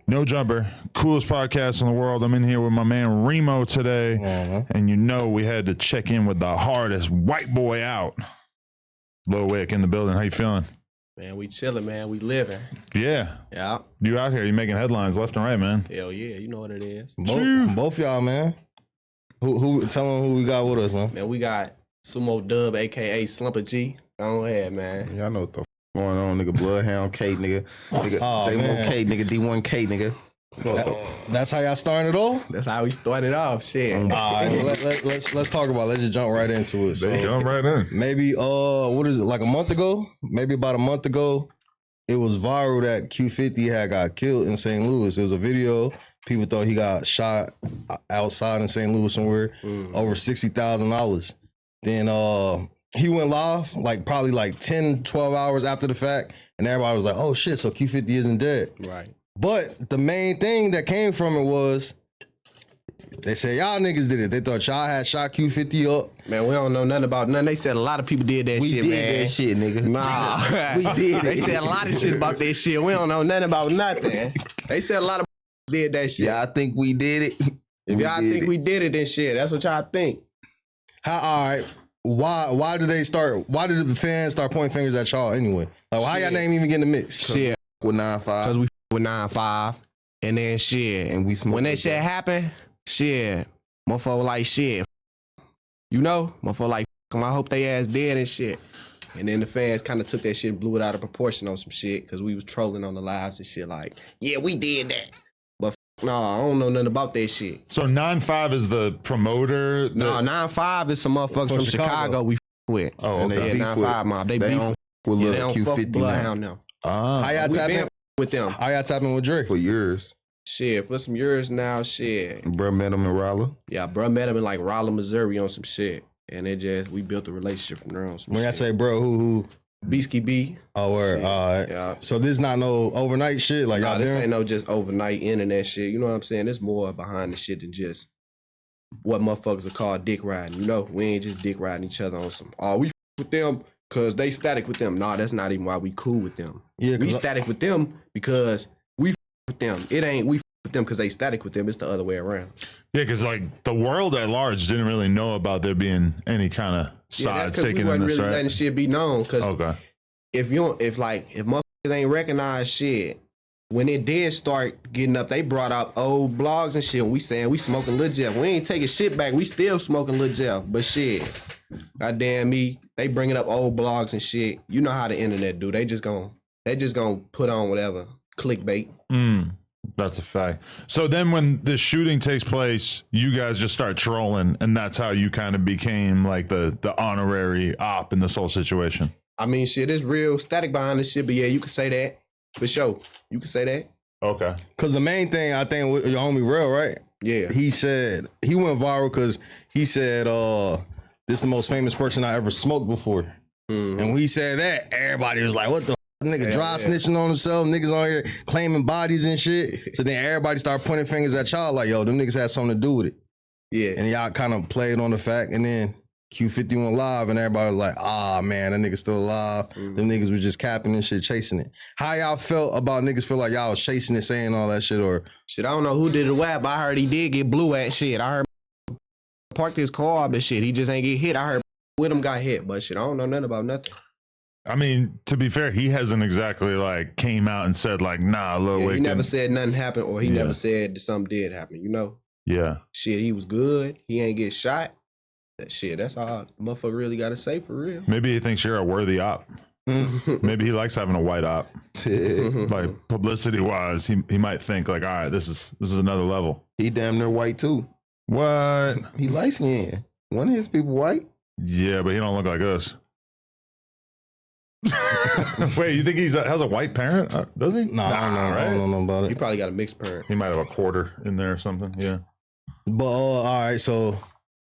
No Jumper, coolest podcast in the world. I'm in here with my man Remo today. And you know we had to check in with the hardest white boy out. Lil Wick in the building. How you feeling? Man, we chilling, man. We living. Yeah. Yeah. You out here. You making headlines left and right, man. Hell yeah. You know what it is. Both y'all, man. Who? Tell them who we got with us, man. Man, we got Sumo Dub, a.k.a. Slumper G. Go ahead, man. Y'all know what the going on, nigga. Bloodhound K, nigga. J1K, nigga. D1K, nigga. That's how y'all started it off? That's how we started off. Shit. All right, so let's talk about it. Let's just jump right into it. So Jump right in. maybe what is it, like a month ago? Maybe about a month ago, it was viral that Q50 had got killed in St. Louis. It was a video. People thought he got shot outside in St. Louis somewhere, over $60,000. Then he went live probably 10, 12 hours after the fact, and everybody was like, oh shit, so Q50 isn't dead. Right. But the main thing that came from it was they said y'all niggas did it. They thought y'all had shot Q50 up. Man, we don't know nothing about nothing. They said a lot of people did that shit, man. We did that shit, nigga. Nah. We did it. They said a lot of shit about that shit. We don't know nothing about nothing. They said a lot of did that shit. Yeah, I think we did it. If y'all think we did it, then shit. That's what y'all think. All right. Why did the fans start pointing fingers at y'all anyway? Like, why y'all name even get in the mix? Shit. With 9-5. Because we with 9-5. And then shit. And we when that shit happened, shit, motherfucker like shit. You know? Motherfucker like, I hope they ass dead and shit. And then the fans kind of took that shit and blew it out of proportion on some shit because we was trolling on the lives and shit like, yeah, we did that. But I don't know nothing about that shit. So 9-5 is the promoter? No, 9-5 is some motherfuckers from Chicago we with. Oh, and okay. they 9-5 mob. They beef don't with yeah, Lil they don't fuck with Q50 Bloodhound now. now. How y'all We tapping been with them. How y'all tapping with Drake? For years. Shit, for some years now, shit. Bruh met him in Raleigh. Yeah, bro met him in Raleigh, Missouri on some shit. And we built a relationship from there on some When shit. I say bro, who? Beastie B. Oh, word. All right. Yeah. So this not no overnight shit? Like, y'all This doing? ain't no just overnight internet shit. You know what I'm saying? There's more behind the shit than just what motherfuckers are called dick riding. You know, we ain't just dick riding each other on some, we with them because they static with them. Nah, that's not even why we cool with them. Yeah, we static with them because we with them. It ain't we with them because they static with them. It's the other way around. Yeah, because the world at large didn't really know about there being any kind of sides taken in this, really right? letting shit be known. Because if motherfuckers ain't recognized shit, when it did start getting up, they brought up old blogs and shit. And we saying we smoking Lil Jeff. We ain't taking shit back. We still smoking Lil Jeff. But shit, goddamn me, they bringing up old blogs and shit. You know how the internet do. They just gonna put on whatever clickbait. That's a fact. So then when the shooting takes place, you guys just start trolling, and that's how you kind of became like the honorary op in this whole situation. I mean, shit, it's real static behind this shit, but yeah, you can say that. For sure. You can say that. Okay. Because the main thing, I think, with your homie Real, right? Yeah. He said, he went viral because he said, this is the most famous person I ever smoked before. And when he said that, everybody was like, what the nigga dry snitching on himself, niggas on here claiming bodies and shit. So then everybody started pointing fingers at y'all like, yo, them niggas had something to do with it. Yeah. And y'all kind of played on the fact, and then Q50 went live and everybody was like, man, that nigga still alive. Them niggas was just capping and shit, chasing it. How y'all felt about niggas feel like y'all was chasing it, saying all that shit, or? Shit, I don't know who did the web. I heard he did get blew at shit. I heard parked his car up and shit. He just ain't get hit. I heard with him got hit, but shit, I don't know nothing about nothing. I mean, to be fair, he hasn't exactly came out and said nah, Lil Wick. He never said nothing happened, or he never said that something did happen, you know? Yeah. Shit, he was good. He ain't get shot. That shit, that's all the motherfucker really gotta say for real. Maybe he thinks you're a worthy op. Maybe he likes having a white op. Like publicity wise, he might think all right, this is another level. He damn near white too. What? He light skinned. One of his people white. Yeah, but he don't look like us. Wait, you think he has a white parent? Does he? No, I don't know. Right? I don't know about it. He probably got a mixed parent. He might have a quarter in there or something. Yeah. But all right, so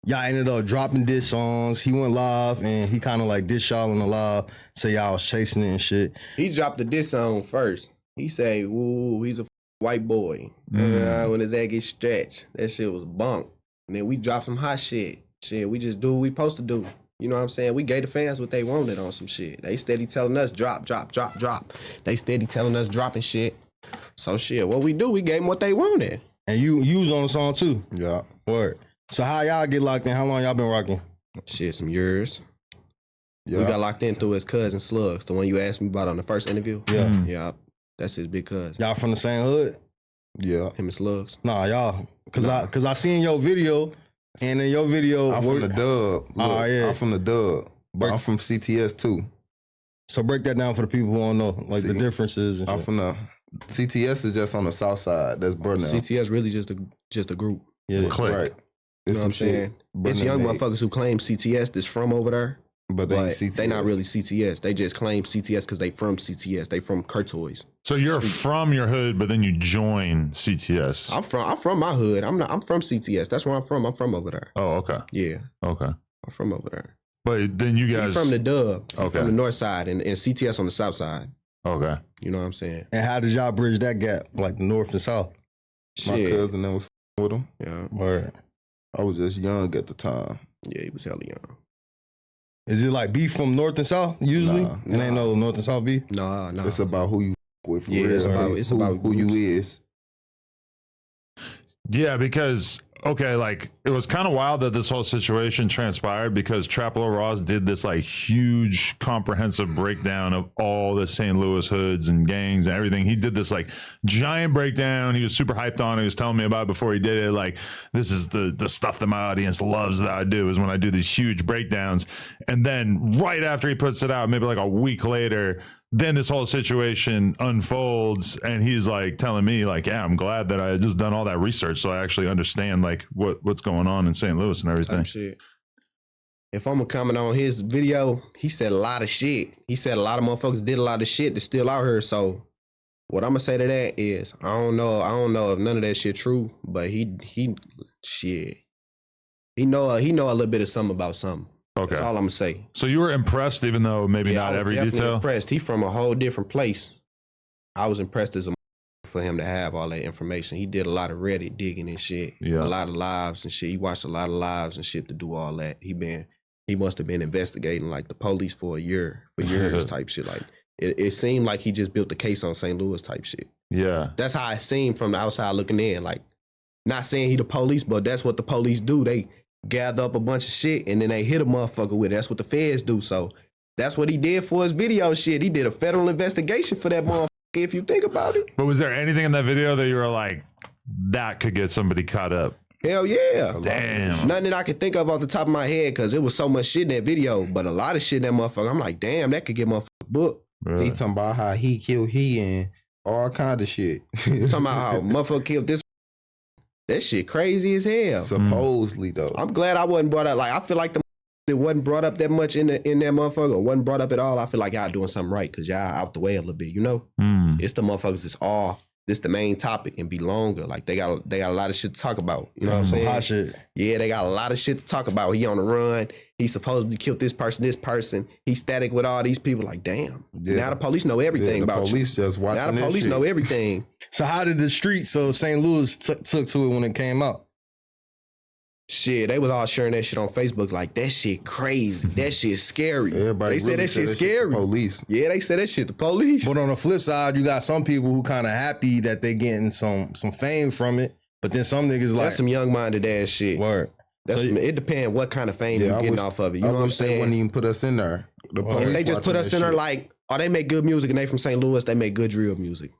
y'all ended up dropping diss songs. He went live and he kind of diss y'all on the live, say y'all was chasing it and shit. He dropped the diss song first. He say, "Woo, he's a white boy." When his ass get stretched, that shit was bunk. And then we dropped some hot shit. Shit, we just do what we supposed to do. You know what I'm saying? We gave the fans what they wanted on some shit. They steady telling us drop. They steady telling us dropping shit. So shit, what we do, we gave them what they wanted. And you was on the song too. Yeah. Word. So how y'all get locked in? How long y'all been rocking? Shit, some years. Yeah. We got locked in through his cousin Slugs, the one you asked me about on the first interview. Yeah. Yeah, that's his big cousin. Y'all from the same hood? Yeah. Him and Slugs. Nah, y'all. Cause I seen your video, and in your video, I'm from the dub. Look, yeah. I'm from the dub, but I'm from CTS too. So break that down for the people who don't know, like the differences. And I'm shit. from the CTS is just on the south side. That's Bloodhound. CTS really just a group. Yeah, Click. Right. You It's know what I'm some shit. saying? It's young motherfuckers who claim CTS that's from over there, But they ain't CTS. they not really CTS. They just claim CTS because they from CTS. They from Curtoys. So you're from your hood, but then you join CTS. I'm from my hood. I'm from CTS. That's where I'm from. I'm from over there. Oh, okay. Yeah, Okay. I'm from over there. But then you He guys. from the dub. Okay. From the north side and CTS on the south side. Okay. You know what I'm saying? And how did y'all bridge that gap, like the north and south? My Shit. cousin that was with him. Yeah. Word. I was just young at the time. Yeah, he was hella young. Is it like beef from north and south usually? Nah, It ain't no north and south beef. Nah. It's about who you with. For Yeah, real. it's about who you is. Yeah, because like it was kind of wild that this whole situation transpired because Traplo Ross did this like huge comprehensive breakdown of all the St. Louis hoods and gangs and everything. He did this like giant breakdown. He was super hyped on it. He was telling me about it before he did it. Like, this is the stuff that my audience loves that I do, is when I do these huge breakdowns. And then right after he puts it out, maybe like a week later, then this whole situation unfolds, and he's like telling me like, yeah, I'm glad that I just done all that research so I actually understand like what's going on in St. Louis and everything. Type shit. If I'm gonna comment on his video, he said a lot of shit. He said a lot of motherfuckers did a lot of shit that's still out here. So what I'm gonna say to that is, I don't know if none of that shit true, but he know a little bit of something about something. Okay. That's all I'm gonna say. So you were impressed, even though maybe Yeah, not I was every definitely detail. Impressed. He from a whole different place. I was impressed as a for him to have all that information. He did a lot of Reddit digging and shit. Yeah. A lot of lives and shit. He watched a lot of lives and shit to do all that. He must have been investigating like the police for years type shit. Like it seemed like he just built the case on St. Louis type shit. Yeah. That's how it seemed from the outside looking in. Like, not saying he the police, but that's what the police do. They gather up a bunch of shit and then they hit a motherfucker with it. That's what the feds do. So that's what he did for his video shit. He did a federal investigation for that motherfucker, if you think about it. But was there anything in that video that you were like, that could get somebody caught up? Hell yeah. Damn. Nothing that I can think of off the top of my head because it was so much shit in that video. But a lot of shit in that motherfucker, I'm like, damn, that could get motherfucker booked. Really? He talking about how he killed and all kind of shit. Talking about how motherfucker killed this. That shit crazy as hell. Supposedly though. I'm glad I wasn't brought up. Like, I feel like it wasn't brought up that much in that motherfucker, or wasn't brought up at all. I feel like y'all doing something right because y'all out the way a little bit, you know? It's the motherfuckers this the main topic and be longer. Like they got a lot of shit to talk about. You know what I'm saying? Hot shit. Yeah, they got a lot of shit to talk about. He on the run. He supposedly killed this person. He's static with all these people. Like, damn. Yeah. Now the police know everything about you. The police just watching Now the police know everything. So how did the streets of St. Louis took to it when it came out? Shit, they was all sharing that shit on Facebook. Like, that shit crazy. That shit scary. Everybody they said really that shit scary. Police. Yeah, they said that shit the police. But on the flip side, you got some people who kind of happy that they getting some fame from it. But then some niggas like That's some young-minded ass shit. word. That's So it depends what kind of fame you're getting off of it. You know what I'm They saying? wouldn't even put us in there. The If police they just put watching us that in there shit. like, oh, they make good music and they from St. Louis, they make good drill music.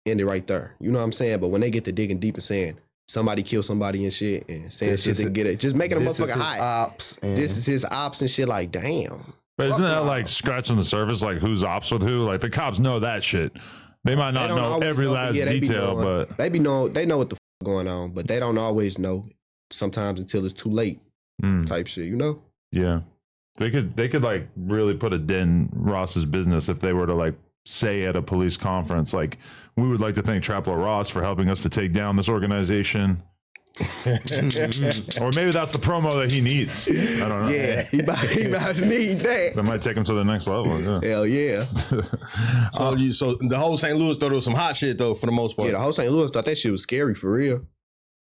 End it right there. You know what I'm saying? But when they get to digging deep and saying somebody killed somebody and shit and saying This shit is to it. get it, just making a This is motherfucker his hot. ops. And This is his ops and shit. Like, damn. But isn't that Fuck like scratching the surface, like who's ops with who? Like the cops know that shit. They might not They don't know always every know, last yeah, they be detail, knowing. but they know what the going on, but they don't always know sometimes until it's too late type shit, you know? yeah, they could like really put a dent in Ross's business if they were to like say at a police conference, like, we would like to thank Traplo Ross for helping us to take down this organization. Or maybe that's the promo that he needs. I don't know. Yeah, he about to need that. That might take him to the next level. Yeah. Hell yeah. So the whole St. Louis thought it was some hot shit though for the most part. Yeah, the whole St. Louis thought that shit was scary for real.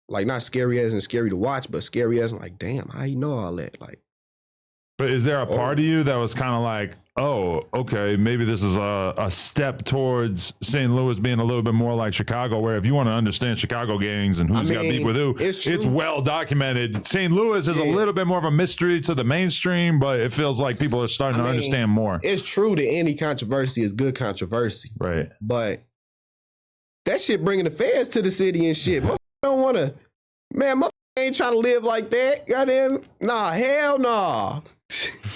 Like, not scary as in scary to watch, but scary as in like, damn, how you know all that? Like, But is there a part of you that was kind of like, oh, okay, maybe this is a step towards St. Louis being a little bit more like Chicago, where if you want to understand Chicago gangs and who's got beef with who, it's well documented. St. Louis is a little bit more of a mystery to the mainstream, but it feels like people are starting to understand more. It's true that any controversy is good controversy. Right. But that shit bringing the feds to the city and shit. Motherfucker don't want to, man, motherfucker ain't trying to live like that. Goddamn, nah, hell nah.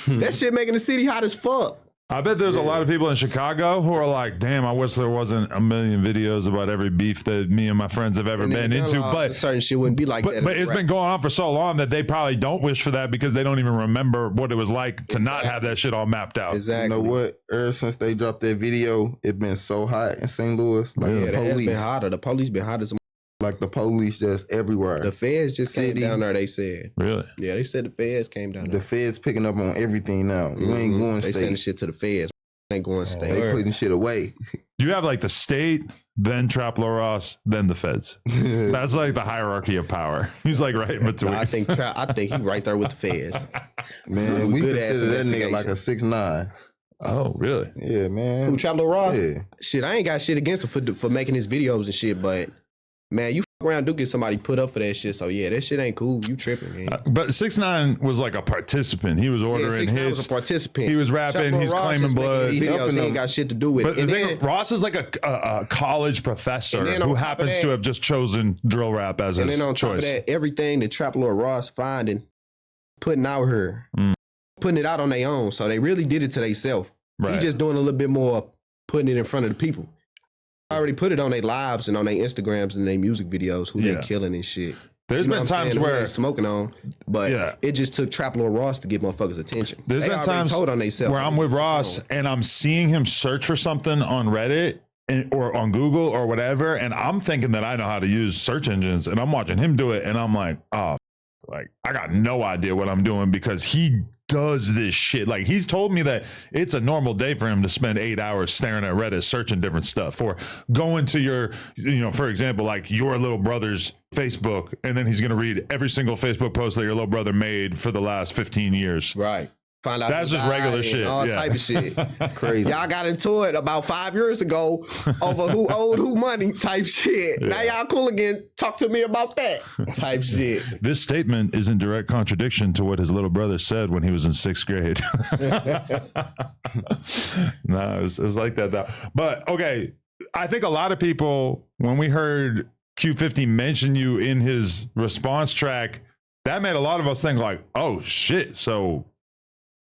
That shit making the city hot as fuck. I bet there's a lot of people in Chicago who are like, damn, I wish there wasn't a million videos about every beef that me and my friends have ever been into. But certain shit wouldn't be like that. But it's been going on for so long that they probably don't wish for that because they don't even remember what it was like to not have that shit all mapped out. Exactly. You know what? Ever since they dropped that video, it's been so hot in St. Louis. Like the police been hotter. The police been hot as a like the police just everywhere. The feds just came down there, they said. Really? Yeah, they said the feds came down there. The feds picking up on everything now. You ain't going They state. sending shit to the feds. Ain't going state. They putting shit away. You have like the state, then Traplo Ross, then the feds. That's like the hierarchy of power. He's like right in between. No, I think he right there with the feds. Man, we consider that nigga like a 6'9". Oh, really? Yeah, man. Who, Traplo Ross? Yeah. Shit, I ain't got shit against him for making his videos and shit, but man, you fuck around do get somebody put up for that shit. So yeah, that shit ain't cool. You tripping, man. But 6ix9ine was like a participant. He was ordering 6ix9ine hits. was a participant. He was rapping. He's Ross claiming blood. Videos, he ain't got shit to do with but it. the thing, Ross is like a college professor who happens to have just chosen drill rap as his choice. And then on top of that, everything that Traplo Ross finding, putting out here, putting it out on their own. So they really did it to themselves. Right. He just doing a little bit more, putting it in front of the people. Already put it on their lives and on their Instagrams and their music videos, who they killing and shit. There's been times where they smoking on, but it just took Traplo Ross to get motherfuckers' attention. There's been times told on where I'm with Ross and I'm seeing him search for something on Reddit or on Google or whatever, and I'm thinking that I know how to use search engines, and I'm watching him do it, and I'm like, oh, like I got no idea what I'm doing because he does this shit. Like he's told me that it's a normal day for him to spend 8 hours staring at Reddit, searching different stuff, or going to your, for example, like your little brother's Facebook, and then he's going to read every single Facebook post that your little brother made for the last 15 years. Right. Find out that's just regular shit. All type of shit. Crazy. Y'all got into it about 5 years ago over who owed who money type shit. Now y'all cool again. Talk to me about that type shit. This statement is in direct contradiction to what his little brother said when he was in 6th grade. No, it was like that though. But okay, I think a lot of people, when we heard Q50 mention you in his response track, that made a lot of us think like, oh shit, so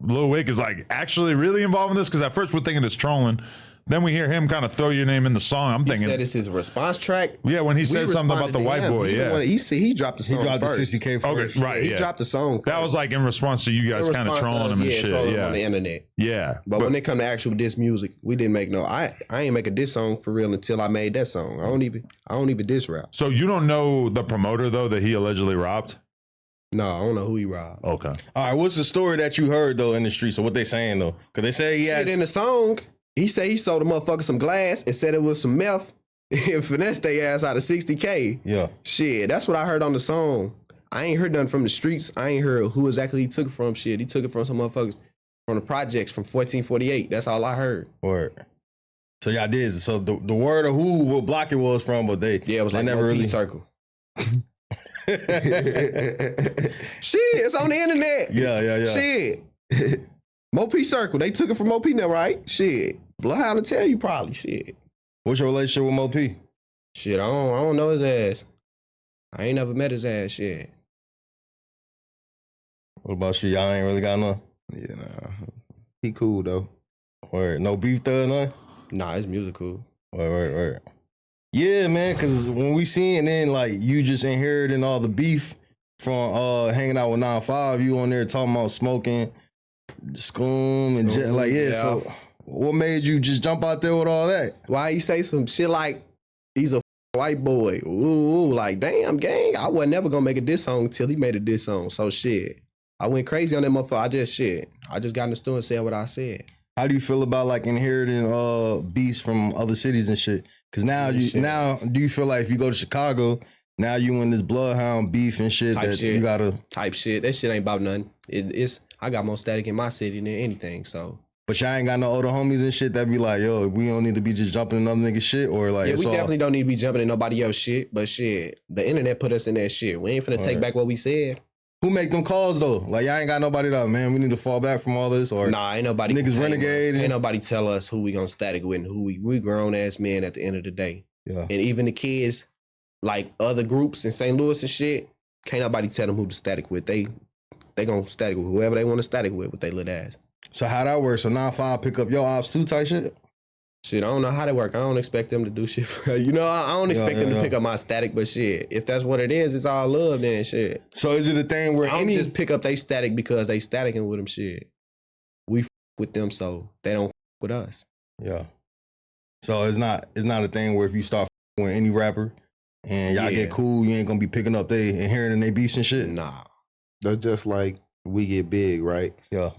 Lil Wick is like actually really involved in this, because at first we're thinking it's trolling. Then we hear him kind of throw your name in the song. I'm thinking said it's his response track. Yeah, when he said something about the white boy. He dropped the song. He dropped first. the 60K first. Okay, right. He dropped the song first. That was like in response to you guys kind of trolling him and shit. Trolling on the internet. Yeah. But when it come to actual diss music, we didn't make I ain't make a diss song for real until I made that song. I don't even diss rap. So you don't know the promoter though that he allegedly robbed? No, I don't know who he robbed. Okay. All right, what's the story that you heard though in the streets? Or what they saying though? Because they say he Shit, has in the song, he said he sold a motherfucker some glass and said it was some meth and finessed their ass out of 60K. Yeah. Shit, that's what I heard on the song. I ain't heard nothing from the streets. I ain't heard who exactly he took it from. Shit, he took it from some motherfuckers from the projects from 1448. That's all I heard. Word. So y'all did. So the word of what block it was from, but it was like never really circle. Shit, it's on the internet. Yeah. Shit. Mo-P Circle. They took it from Mo-P now, right? Shit. Bloodhound to tell you probably. Shit. What's your relationship with Mo-P? Shit, I don't know his ass. I ain't never met his ass. Shit. What about you? Y'all ain't really got none? Yeah, nah. He cool though. Word. No beef thug, none? Nah, his music cool. Word. Yeah, man, because when we seen then like you just inheriting all the beef from hanging out with 9-5, you on there talking about smoking, Scoom and so what made you just jump out there with all that? Why you say some shit like he's a white boy? Ooh, like damn gang. I wasn't never gonna make a diss song till he made a diss song. So shit. I went crazy on that motherfucker. I just got in the store and said what I said. How do you feel about like inheriting beefs from other cities and shit? Cause now do you feel like if you go to Chicago, now you in this Bloodhound beef and shit type that shit. you gotta type shit. That shit ain't about nothing. I got more static in my city than anything. So. But y'all ain't got no older homies and shit that be like, yo, we don't need to be just jumping another nigga shit, or like, yeah, we definitely don't need to be jumping in nobody else shit. But shit, the internet put us in that shit. We ain't finna take back what we said. Who make them calls though? Like y'all ain't got nobody that, man, we need to fall back from all this, or nah, ain't nobody niggas renegade. Ain't nobody tell us who we gonna static with and who we grown ass men at the end of the day. Yeah. And even the kids, like other groups in St. Louis and shit, can't nobody tell them who to static with. They gonna static with whoever they want to static with they little ass. So how that works? So 9-5 pick up your ops too type shit? Shit, I don't know how they work. I don't expect them to do shit. You know, I don't expect them to pick up my static, but shit, if that's what it is, it's all love then shit. So is it a thing where I don't just pick up they static because they staticking with them shit. We with them so they don't with us. Yeah. So it's not a thing where if you start with any rapper and y'all get cool, you ain't gonna be picking up they and hearing in they beefs and shit? Nah. That's just like we get big, right? Yeah.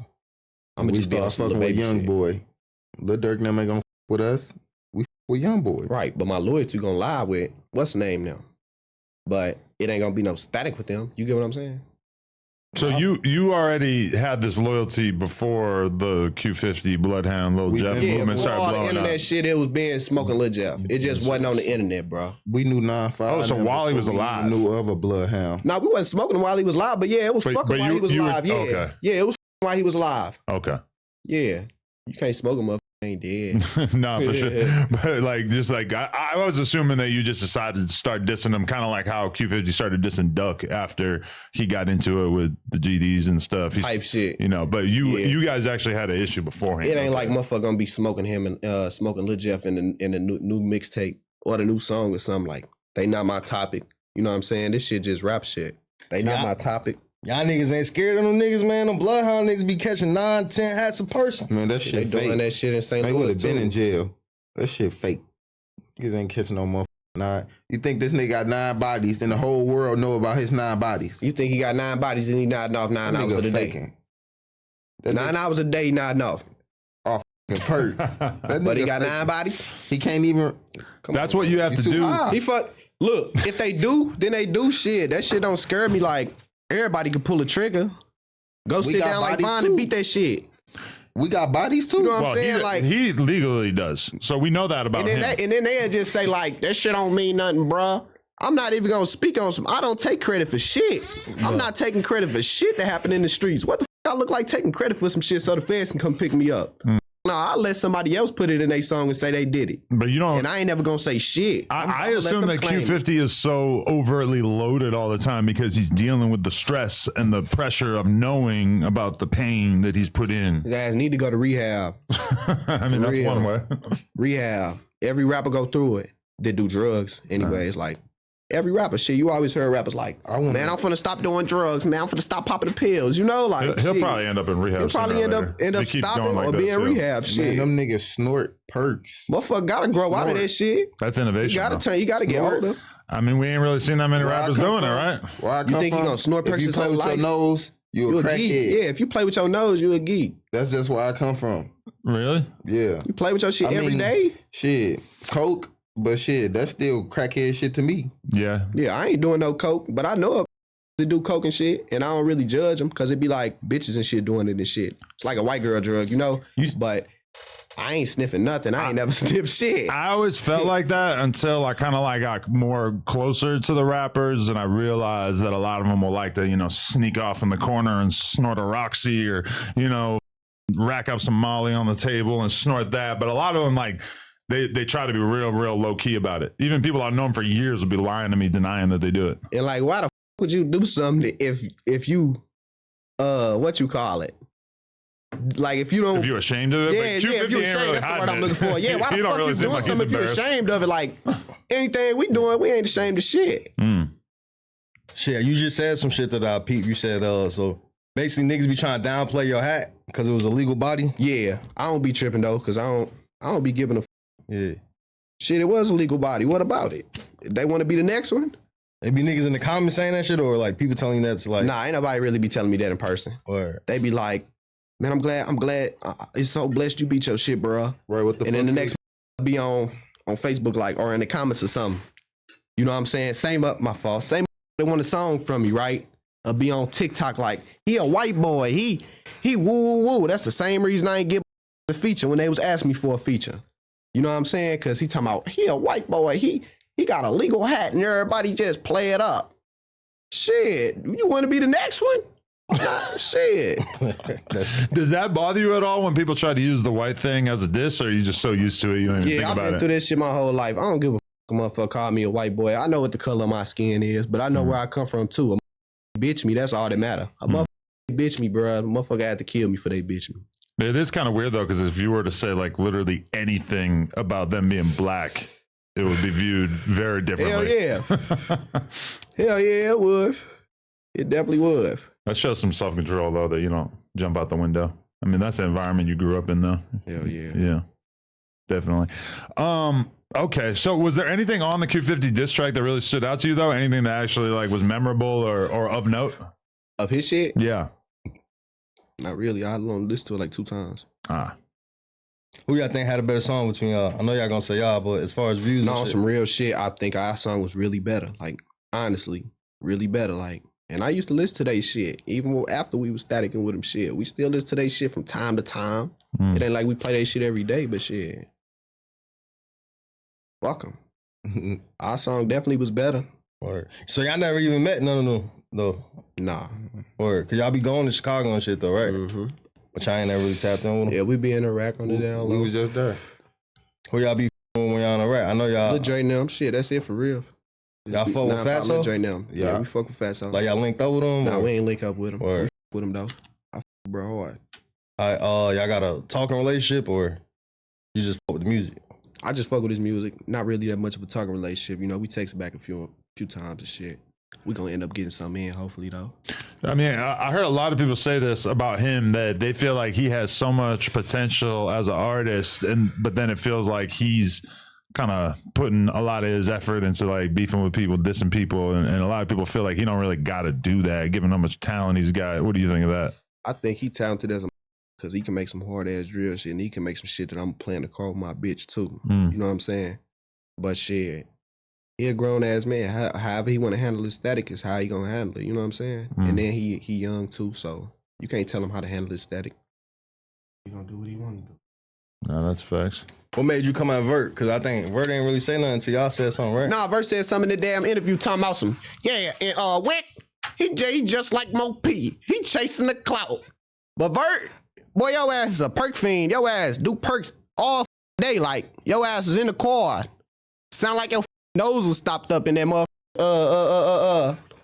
I'm gonna just start fucking with young boy. Lil Durk and them ain't gonna with us. We with young boy. Right, but my loyalty gonna lie with what's the name now? But it ain't gonna be no static with them. You get what I'm saying? So you already had this loyalty before the Q50 Bloodhound Lil Jeff movement started blowing all the internet up. shit, it was being smoking Lil Jeff. It just wasn't on the internet, bro. We knew 9-5. Oh, so while he was alive, we knew of a Bloodhound. Nah, we wasn't smoking him while he was live, but yeah, it was fucking while he was live. Yeah, okay. Yeah, it was while he was alive. Okay. Yeah, you can't smoke him up. Ain't dead. No, for sure. But like, just like I was assuming that you just decided to start dissing him, kind of like how Q50 started dissing Duck after he got into it with the GDs and stuff. Type shit. You know, but you guys actually had an issue beforehand. It ain't like motherfucker gonna be smoking him and smoking Lil Jeff in the new mixtape or the new song or something. Like, they not my topic. You know what I'm saying? This shit just rap shit. They not my topic. Y'all niggas ain't scared of them niggas, man. Them Bloodhound niggas be catching 9, 10 hats a person. Man, that shit they fake. Doing that shit in St. They Louis would have been too. in jail. That shit fake. Niggas ain't catching no motherfucking 9. You think this nigga got 9 bodies and the whole world know about his 9 bodies? You think he got 9 bodies and he nodding off 9 hours a day? 9 hours a day, he nodding off. Off perks. But he got 9 bodies? He can't even. That's what you have to do. He fuck. Look, if they do, then they do shit. That shit don't scare me. Like, everybody can pull a trigger. Go sit down like Vaughn and beat that shit. We got bodies too. You know what I'm saying? Like, he legally does. So we know that about him. And then they'll just say like, that shit don't mean nothing, bruh. I'm not even gonna speak on some. I don't take credit for shit. I'm not taking credit for shit that happened in the streets. What the fuck I look like taking credit for some shit so the feds can come pick me up? No, I'll let somebody else put it in their song and say they did it. But you don't. And I ain't never gonna say shit. I assume that Q50 is so overtly loaded all the time because he's dealing with the stress and the pressure of knowing about the pain that he's put in. His ass need to go to rehab. I mean, that's one way. Rehab. Every rapper go through it. They do drugs anyway. It's like every rapper shit. You always heard rappers like, man, I'm finna stop doing drugs. Man, I'm finna stop popping the pills. You know, like he'll probably end up in rehab. He'll probably end up stopping or being in rehab. Shit, man, them niggas snort perks. Motherfucker gotta grow out of that shit. That's innovation. You gotta get older. I mean, we ain't really seen that many rappers doing it, right? You think you gonna snort perks his whole life? Your nose, you a crackhead. Yeah, if you play with your nose, you a geek. That's just where I come from. Really? Yeah. You play with your shit every day? Shit, coke. But shit, that's still crackhead shit to me. Yeah. Yeah, I ain't doing no coke, but I know they do coke and shit, and I don't really judge them because it be like bitches and shit doing it and shit. It's like a white girl drug, you know? But I ain't sniffing nothing. I ain't never sniffed shit. I always felt like that until I kind of like got more closer to the rappers, and I realized that a lot of them will like to, you know, sneak off in the corner and snort a Roxy or, you know, rack up some Molly on the table and snort that. But a lot of them like, They try to be real low key about it. Even people I've known for years will be lying to me, denying that they do it. And like, why the fuck would you do something if you what you call it? Like if you don't, if you're ashamed of it. Yeah, if you're ashamed, really that's the word I'm looking for. Yeah, why the fuck really you doing like something if you're ashamed of it? Like anything we doing, we ain't ashamed of shit. Shit, you just said some shit that I peeped. You said so basically niggas be trying to downplay your hat because it was a legal body. Yeah, I don't be tripping though because I don't be giving a. Yeah. Shit, it was a legal body. What about it? They want to be the next one? They be niggas in the comments saying that shit or like people telling you that's like... Nah, ain't nobody really be telling me that in person. Or they be like, man, I'm glad. It's so blessed you beat your shit, bro. Right, what the and then the next be on Facebook like or in the comments or something. You know what I'm saying? Same up, my fault. Same they want a song from me, right? be on TikTok like, he a white boy. He woo woo woo. That's the same reason I ain't give the feature when they was asking me for a feature. You know what I'm saying? Because he talking about, he a white boy. He got a legal hat and everybody just play it up. Shit, you want to be the next one? Nah, shit. Does that bother you at all when people try to use the white thing as a diss, or are you just so used to it you don't even think I've about been it? through this shit my whole life. I don't give a motherfucker call me a white boy. I know what the color of my skin is, but I know where I come from too. A bitch me, that's all that matter. A motherfucker bitch me, bro. A motherfucker had to kill me for they bitch me. It is kind of weird though, because if you were to say like literally anything about them being black, it would be viewed very differently. Hell yeah. Hell yeah, it would. It definitely would. That shows some self-control though, that you don't jump out the window. I mean, that's the environment you grew up in though. Hell yeah. Yeah, definitely. Okay, so was there anything on the Q50 diss track that really stood out to you though? Anything that actually like was memorable or of note? Of his shit? Yeah. Not really. I only listened to it like 2 times. Who y'all think had a better song between y'all? I know y'all gonna say y'all, but as far as views, No, and shit, some real shit. I think our song was really better. Like, honestly, really better. Like, and I used to listen to they shit. Even after we was staticking with them shit. We still listen to they shit from time to time. It ain't like we play they shit every day, but shit. Fuck 'em. Our song definitely was better. Word. So y'all never even met none of them though. Nah. Word. Cause y'all be going to Chicago and shit though, right? Mm-hmm. But y'all ain't never really tapped in with them. Yeah, we be in Iraq on the down We low. was just there. Who y'all be when y'all in Iraq? I know y'all. Lil Dre and them. Shit, that's it for real. Y'all fuck with Nah, Fatso? Lil Dre and them. Yeah. Yeah, we fuck with Fatso. Like y'all linked up with them? Nah, or? we ain't link up with him. Word. We fuck with him though. I fuck with bro hard. Y'all got a talking relationship or you just fuck with the music? I just fuck with his music. Not really that much of a talking relationship. You know, we text back a few times and shit. We gonna end up getting something in, hopefully though. I mean, I heard a lot of people say this about him, that they feel like he has so much potential as an artist, but then it feels like he's kind of putting a lot of his effort into like beefing with people, dissing people, and a lot of people feel like he don't really got to do that, given how much talent he's got. What do you think of that? I think he talented as a because he can make some hard ass drill shit, and he can make some shit that I'm playing to call my bitch too. You know what I'm saying? But shit, he a grown ass man. However he want to handle his static is how he gonna handle it. You know what I'm saying? And then he young too, so you can't tell him how to handle his static. He gonna do what he want to do. No, that's facts. What made you come at Vert? Cause I think Vert ain't really say nothing until y'all said something, right? Nah, Verse said something in the damn interview talking about some, yeah, and Wick, he just like Mo P. He chasing the clout. But Vert, boy, your ass is a perk fiend. Your ass do perks all day. Like, your ass is in the car. Sound like your nose was stopped up in that mother.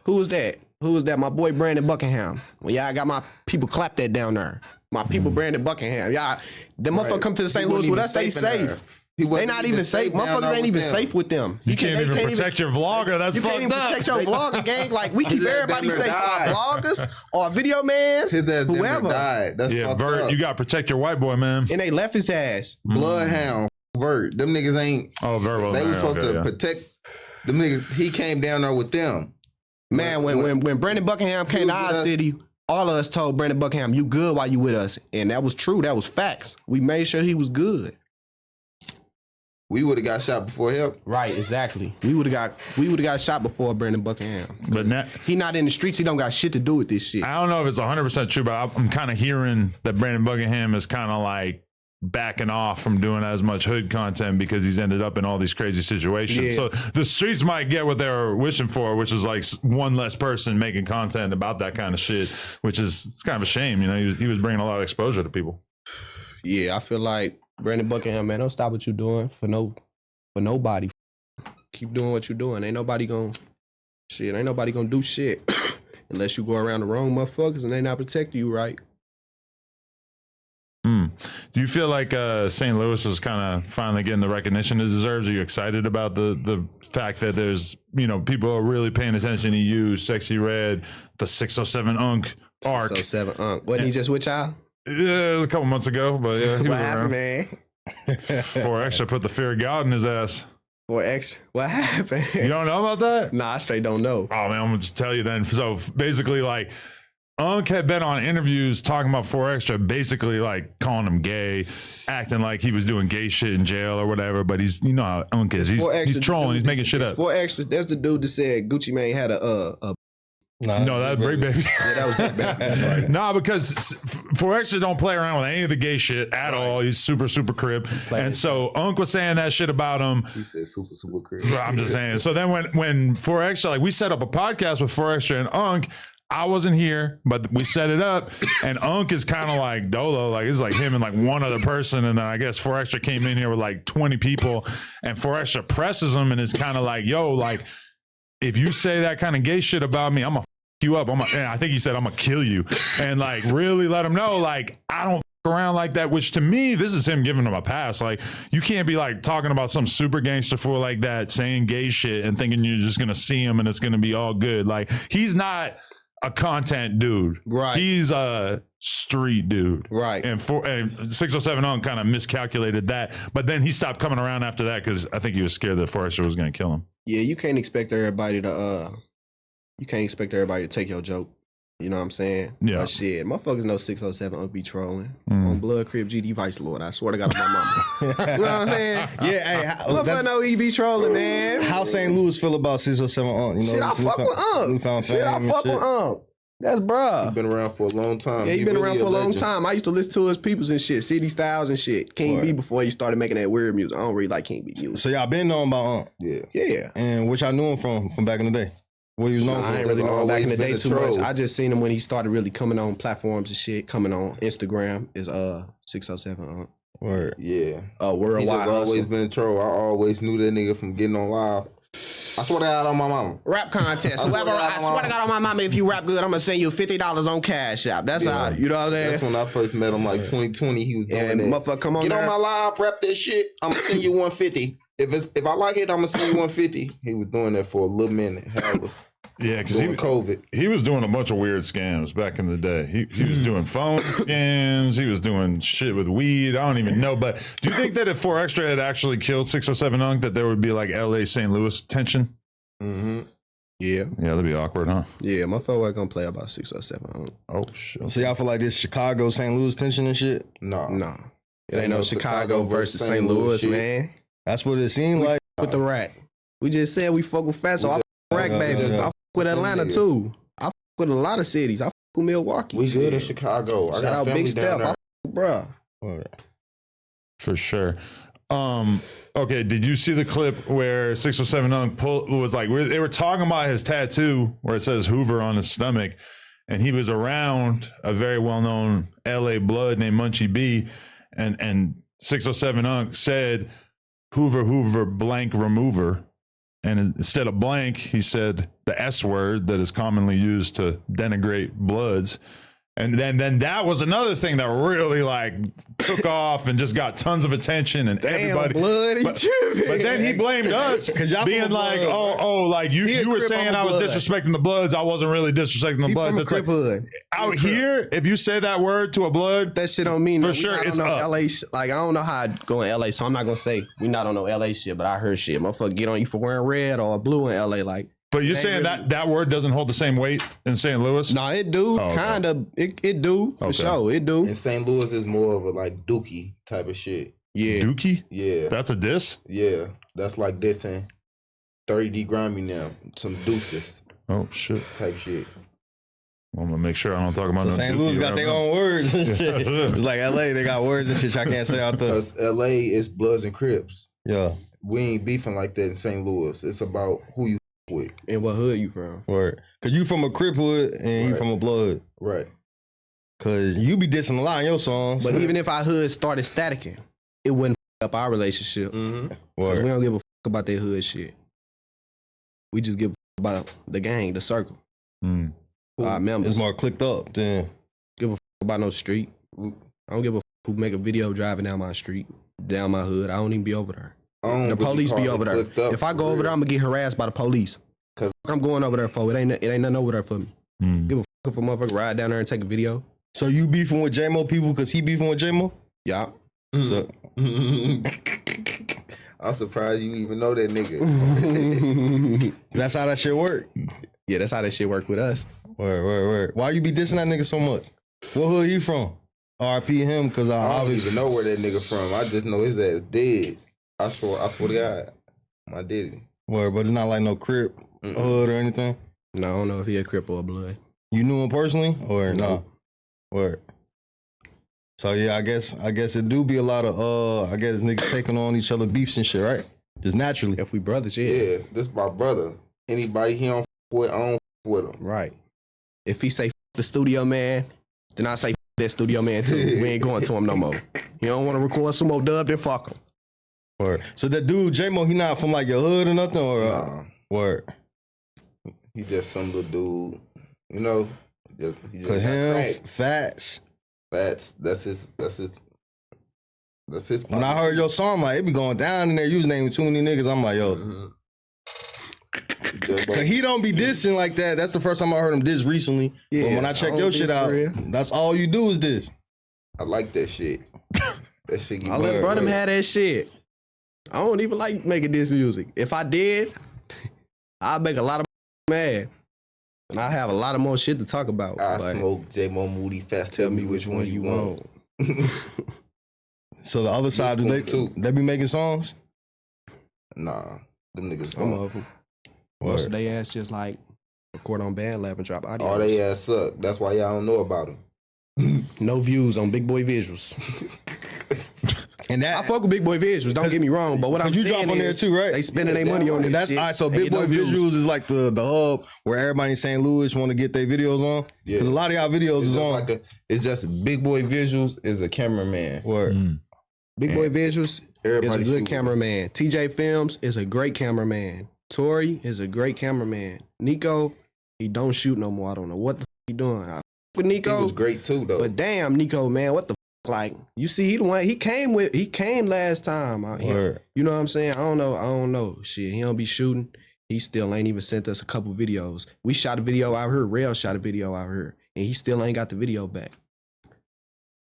Who was that? Who was that? My boy Brandon Buckingham. Well, y'all got my people clapped that down there. My people Brandon Buckingham. Y'all, the motherfucker come to the St. Louis with us, they safe. They not even safe. Motherfuckers ain't even safe with them. You can't even protect your vlogger. That's you fucked can't even up. protect your vlogger, gang. Like, we keep His ass everybody damn near safe. Our died. vloggers or video mans, His ass whoever. never died. That's Yeah, fucked Vert, up. you got to protect your white boy, man. And they left his ass. Bloodhound, Vert. Them niggas ain't. Oh, Vert. They were supposed to protect them niggas. He came down there with them. Man, when Brandon Buckingham came to our city, all of us told Brandon Buckingham, you good while you with us. And that was true. That was facts. We made sure he was good. We would have got shot before him. Right, exactly. We would have got shot before Brandon Buckingham. But now, He not in the streets. He don't got shit to do with this shit. I don't know if it's 100% true, but I'm kind of hearing that Brandon Buckingham is kind of like backing off from doing as much hood content because he's ended up in all these crazy situations. Yeah. So the streets might get what they were wishing for, which is like one less person making content about that kind of shit, which is, it's kind of a shame. You know, he was bringing a lot of exposure to people. Yeah, I feel like Brandon Buckingham, man, don't stop what you doing for nobody. Keep doing what you're doing. Ain't nobody gonna do shit unless you go around the wrong motherfuckers and they not protecting you right. Do you feel like St. Louis is kind of finally getting the recognition it deserves? Are you excited about the fact that there's, you know, people are really paying attention to you, Sexy Red, the 607 Unk arc? 607 Unk. Wasn't he just with y'all? Yeah, it was a couple months ago, but yeah, he What was happened, around. man? 4 extra put the fear of God in his ass. What extra? What happened? You don't know about that? Nah, I straight don't know. Oh man, I'm gonna just tell you then. So basically, like, Unk had been on interviews talking about 4 extra, basically like calling him gay, acting like he was doing gay shit in jail or whatever. But he's, you know how Unk is. He's trolling. He's making shit up. 4 extra. That's the dude that said Gucci Mane had a No, that's Break Baby. Yeah, that was Break Baby. That's right. Nah, because For Extra don't play around with any of the gay shit at all. He's super, super crib. And so Unc was saying that shit about him. He said super, super crib. I'm just saying. So then when For Extra, like we set up a podcast with For Extra and Unc, I wasn't here, but we set it up, and Unc is kind of like Dolo, like it's like him and like one other person, and then I guess 4 Extra came in here with like 20 people, and 4 Extra presses him and is kind of like, yo, like if you say that kind of gay shit about me, I'm gonna f you up. I think he said I'm gonna kill you, and like really let him know, like I don't f around like that. Which to me, this is him giving him a pass. Like you can't be like talking about some super gangster fool like that, saying gay shit and thinking you're just gonna see him and it's gonna be all good. Like he's not a content dude, right? He's a street dude, right? And 607 on kind of miscalculated that, but then he stopped coming around after that because I think he was scared that Forrester was going to kill him. Yeah, you can't expect everybody to take your joke. You know what I'm saying? Yeah. But shit, motherfuckers know 607 Unc be trolling on Blood Crib GD Vice Lord. I swear to God, on my mama. You know what I'm saying? Yeah, hey, motherfucker know he be trolling, man. How St. Louis feel about 607 Unc? You know, shit, I fuck with Unc. Shit, I fuck with Unc. That's bruh. He been around for a long time. Yeah, he been really around for a long time. I used to listen to his peoples and shit, City Styles and shit. King B before he started making that weird music. I don't really like King B music. So y'all been knowing about Unc? Yeah. Yeah. And which I knew him from back in the day. What you know? I ain't really know him back in the day too much. I just seen him when he started really coming on platforms and shit. Coming on Instagram is 607 Unc. Word. Yeah. Worldwide. He just always been a troll. I always knew that nigga from getting on live. I swear to God on my mama. Rap contest. I swear to God on my mama, if you rap good, I'm gonna send you $50 on Cash App. That's how, you know what I'm saying? That's when I first met him, like 2020. He was doing that. Motherfucker, come on Get there. on my live, rap that shit. I'm gonna send you 150. If I like it, I'm gonna send you 150. He was doing that for a little minute. Hell was Yeah, because COVID. He was doing a bunch of weird scams back in the day. He was doing phone scams. He was doing shit with weed. I don't even know. But do you think that if 4 Extra had actually killed 607 Unc, that there would be like LA St. Louis tension? Mm-hmm. Yeah. Yeah, that'd be awkward, huh? Yeah, my fellow ain't gonna play about 607 Unc. Oh shit. So y'all feel like this Chicago St. Louis tension and shit? No. It ain't no Chicago versus St. Louis, man. That's what it seemed like. With the rack. We just said we fuck with Fat, so I fuck with rack, baby. I fuck with Atlanta too. I fuck with a lot of cities. I fuck with Milwaukee. We good in Chicago. Shout out Big Step. I fuck with bruh. For sure. Okay, did you see the clip where 607 Unc was like, they were talking about his tattoo where it says Hoover on his stomach, and he was around a very well-known LA blood named Munchie B, and 607 Unc said Hoover blank remover, and instead of blank he said the S word that is commonly used to denigrate bloods. And then that was another thing that really like took off and just got tons of attention and everybody. Blood, but then he blamed us being like, like you were saying I was disrespecting the Bloods. I wasn't really disrespecting the Bloods. It's like out here, if you say that word to a Blood, that shit don't mean for sure. It's up. LA. Like I don't know how I go in LA, so I'm not gonna say we not on no LA shit. But I heard shit, motherfucker, get on you for wearing red or blue in LA, like. But you're saying really, that word doesn't hold the same weight in St. Louis? No, it do. Kind of. It do. For sure. It do. In St. Louis is more of a like dookie type of shit. Yeah. Dookie? Yeah. That's a diss? Yeah. That's like dissing 30D Grammy now. Some deuces. Oh, shit. Type shit. I'm going to make sure I don't talk about no St. Louis got their own words and shit. It's like LA, they got words and shit I can't say out there. Because LA is Bloods and Crips. Yeah. We ain't beefing like that in St. Louis. It's about who you with. And what hood you from? Word. Cause you from a Crip hood and you from a Blood. Right. Cause you be dissing a lot in your songs. But even if our hood started staticking, it wouldn't up our relationship. Mm-hmm. Cause we don't give a about that hood shit. We just give about the gang, the circle. Our members. It's more clicked up. Then give a about no street. I don't give a who make a video driving down my street, down my hood. I don't even be over there. The police be over there. If I go over there, I'm gonna get harassed by the police. Cause I'm going over there for it. Ain't nothing over there for me. Give a fuck if a motherfucker ride down there and take a video. So you beefing with J-Mo people because he beefing with J-Mo? Yeah. So I'm surprised you even know that nigga. That's how that shit work. Yeah, that's how that shit work with us. Word. Why you be dissing that nigga so much? What hood you from? RP him because I don't even know where that nigga from. I just know his ass dead. I swear to God, I did it. Word, but it's not like no Crip hood or anything. No, I don't know if he a Crip or a Blood. You knew him personally or no? Word. So yeah, I guess it do be a lot of I guess niggas taking on each other beefs and shit, right? Just naturally. If we brothers, yeah. Yeah, this my brother. Anybody he don't f with, I don't f with him. Right. If he say the studio man, then I say that studio man too. We ain't going to him no more. You don't want to record some more dub, then fuck him. Word. So that dude J-Mo, he not from like your hood or nothing, or Nah. word. He just some little dude, you know. He just For got him, cracked. Fats. That's his. When I heard your song, like it be going down in there. You was naming too many niggas. I'm like, yo. Cause he don't be dissing like that. That's the first time I heard him diss recently. Yeah, but when I check I your don't shit diss out, for real. that's all you do is diss. I like that shit. That shit. I let brother have that shit. I don't even like making this music. If I did, I'd make a lot of mad. And I have a lot of more shit to talk about. I Like, smoke J-Mo Moody Fast. tell me which one you want. So the other side, do they be making songs? Nah, them niggas Some don't. of them. Most of they ass just like record on BandLab and drop audio. All they ass suck. That's why y'all don't know about them. No views on Big Boy Visuals. And that I fuck with Big Boy Visuals, don't get me wrong, but what I'm you saying drop on there is too, right? they spending their money on this And that's shit. all right. So They Big get Boy no views. Visuals is like the hub where everybody in St. Louis want to get their videos on. Yeah. Because a lot of y'all videos It's is just on. like it's just Big Boy Visuals is a cameraman. Word. Big Boy Visuals is Everybody a good shooting. cameraman. TJ Films is a great cameraman. Tori is a great cameraman. Nico, he don't shoot no more. I don't know what the he doing. I with He Nico, was great too, though. but damn, Nico, man, what the like? You see, he the one he came last time. Word. You know what I'm saying? I don't know. Shit, he don't be shooting. He still ain't even sent us a couple videos. We shot a video out here. Rail shot a video out here, and he still ain't got the video back.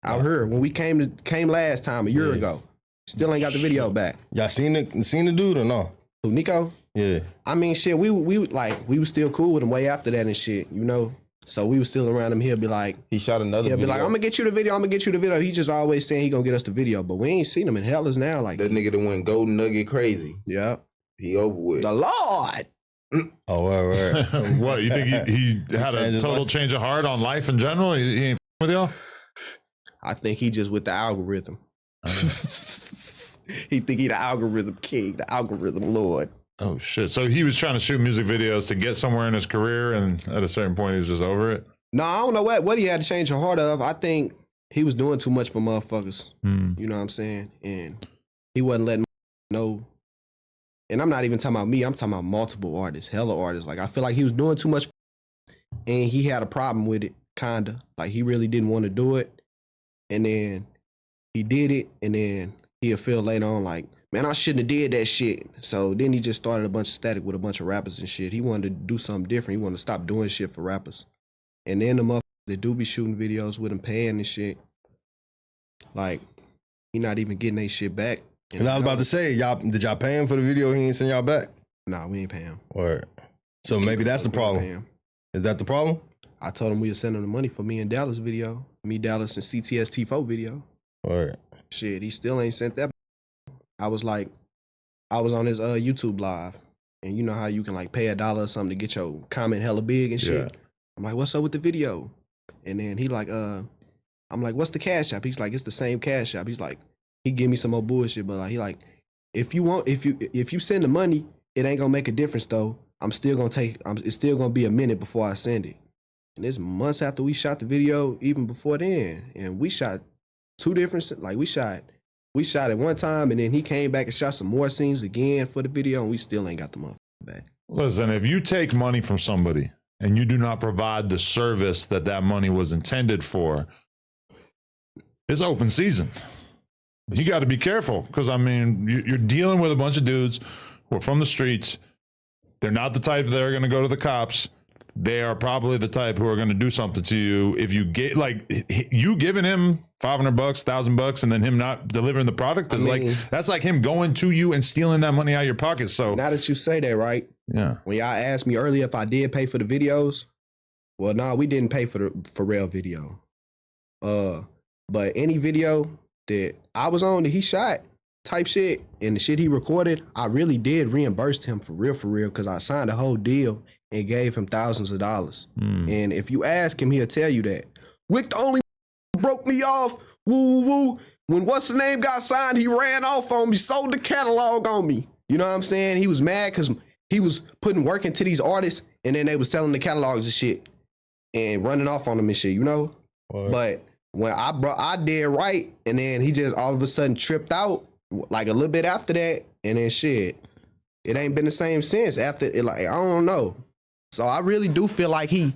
Out here when we came last time a year ago, still ain't got the video back. Y'all seen the dude or no? Who, Nico? Yeah. I mean, shit, we was still cool with him way after that and shit, you know. So we was still around him. He'll be like, he shot another he'll be video. like, I'm gonna get you the video. He just always saying he gonna get us the video, but we ain't seen him in hell is now. Like, That nigga that went Golden Nugget crazy. yeah, He over with. the Lord. Oh, word. What, you think he had a Changed his total life? change of heart on life in general? He ain't with y'all? I think he just with the algorithm. He think he the algorithm king, the algorithm lord. Oh shit! So he was trying to shoot music videos to get somewhere in his career, and at a certain point, he was just over it. No, I don't know what he had to change the heart of. I think he was doing too much for motherfuckers. You know what I'm saying? And he wasn't letting know. And I'm not even talking about me. I'm talking about multiple artists, hella artists. Like, I feel like he was doing too much, and he had a problem with it, kinda. Like, he really didn't want to do it, and then he did it, and then he'll feel later on like, man, I shouldn't have did that shit. So then he just started a bunch of static with a bunch of rappers and shit. He wanted to do something different. He wanted to stop doing shit for rappers. And then the motherfuckers that do be shooting videos with him paying and shit, like, he not even getting their shit back. And I was about to say, did y'all pay him for the video? He ain't send y'all back. Nah, we ain't pay him. Word. So maybe that's the We ain't pay problem. him. Is that the problem? I told him we would send him the money for me and Dallas video. Me, Dallas, and CTS T4 video. Word. Shit, he still ain't sent that. I was on his YouTube live, and you know how you can like pay $1 or something to get your comment hella big and shit. Yeah. I'm like, what's up with the video? And then he like, I'm like, what's the cash app? He's like, it's the same cash app. He's like, he give me some more bullshit, but like, he like, if you send the money, it ain't gonna make a difference though. It's still gonna be a minute before I send it. And it's months after we shot the video, even before then, and we shot two different, like we shot it one time, and then he came back and shot some more scenes again for the video, and we still ain't got the motherfucker back. Listen, if you take money from somebody and you do not provide the service that money was intended for, it's open season. You got to be careful because, I mean, you're dealing with a bunch of dudes who are from the streets. They're not the type that are going to go to the cops. They are probably the type who are going to do something to you if you get like you giving him $500, $1,000, and then him not delivering the product is that's like him going to you and stealing that money out of your pocket. So Now that you say that, right? yeah, When y'all asked me earlier if I did pay for the videos, well, no, we didn't pay for the Pharrell video. But any video that I was on that he shot type shit and the shit he recorded, I really did reimburse him for real, because I signed a whole deal and gave him thousands of dollars. And if you ask him, he'll tell you that. Wick the only broke me off. Woo, woo, woo. When what's the name got signed, he ran off on me, sold the catalog on me. You know what I'm saying? He was mad because he was putting work into these artists, and then they was selling the catalogs and shit and running off on them and shit, you know? But when I did right, and then he just all of a sudden tripped out like a little bit after that, and then shit, it ain't been the same since. After it, like, I don't know. So I really do feel like he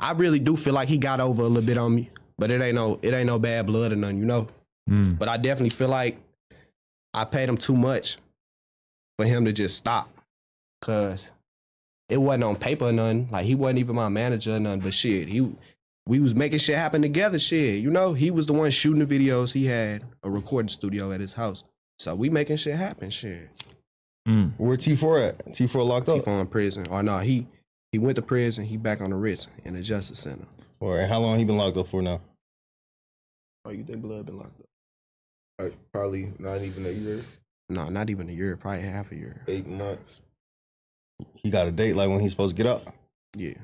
got over a little bit on me, but it ain't no bad blood or nothing, you know. But I definitely feel like I paid him too much for him to just stop, cause it wasn't on paper or nothing. Like, he wasn't even my manager or nothing. But shit, we was making shit happen together. Shit, you know, he was the one shooting the videos. He had a recording studio at his house, so we making shit happen. Shit. Where T4 at? T4 locked up? T4 in prison. Or no, he went to prison. He back on the Ritz in the Justice Center. Or how long he been locked up for now? Oh, you think Blood been locked up? Like, probably not even a year. No, not even a year. Probably half a year. 8 months. He got a date like when he's supposed to get out? Yeah.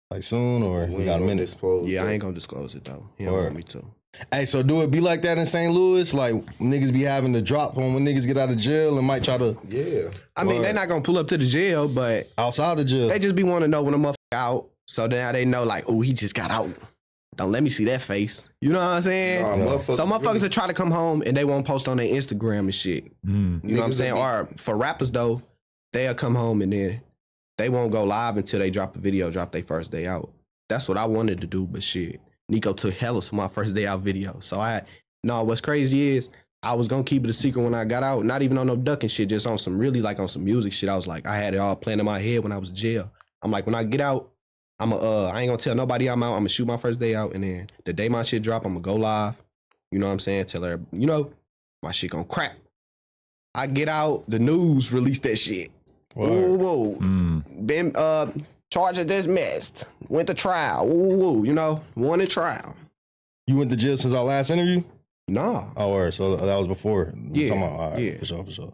Like soon, or he got a minute? Yeah, I ain't gonna disclose it though. He don't want me to. Hey, so do it be like that in St. Louis? Like niggas be having to drop when niggas get out of jail and might try to. Yeah. I mean, they're not gonna pull up to the jail, but outside the jail, they just be wanting to know when a motherfucker out. So now they know, like, oh, he just got out. Don't let me see that face. You know what I'm saying? Some motherfuckers that try to come home and they won't post on their Instagram and shit. You know what I'm saying? Or for rappers though, they'll come home and then they won't go live until they drop a video, drop their first day out. That's what I wanted to do, but shit, Nico took hella for my first day out video. So what's crazy is I was gonna keep it a secret when I got out, not even on no ducking shit, just on some really like on some music shit. I was like, I had it all planned in my head when I was in jail. I'm like, when I get out, I ain't gonna tell nobody I'm out. I'm gonna shoot my first day out, and then the day my shit drop, I'm gonna go live. You know what I'm saying? Tell her, you know, my shit gonna crack. I get out, the news released that shit. Whoa. Been charged dismissed. Went to trial. Woo, you know, won a trial. You went to jail since our last interview? No. Oh, word. So that was before. Yeah. All right, for sure.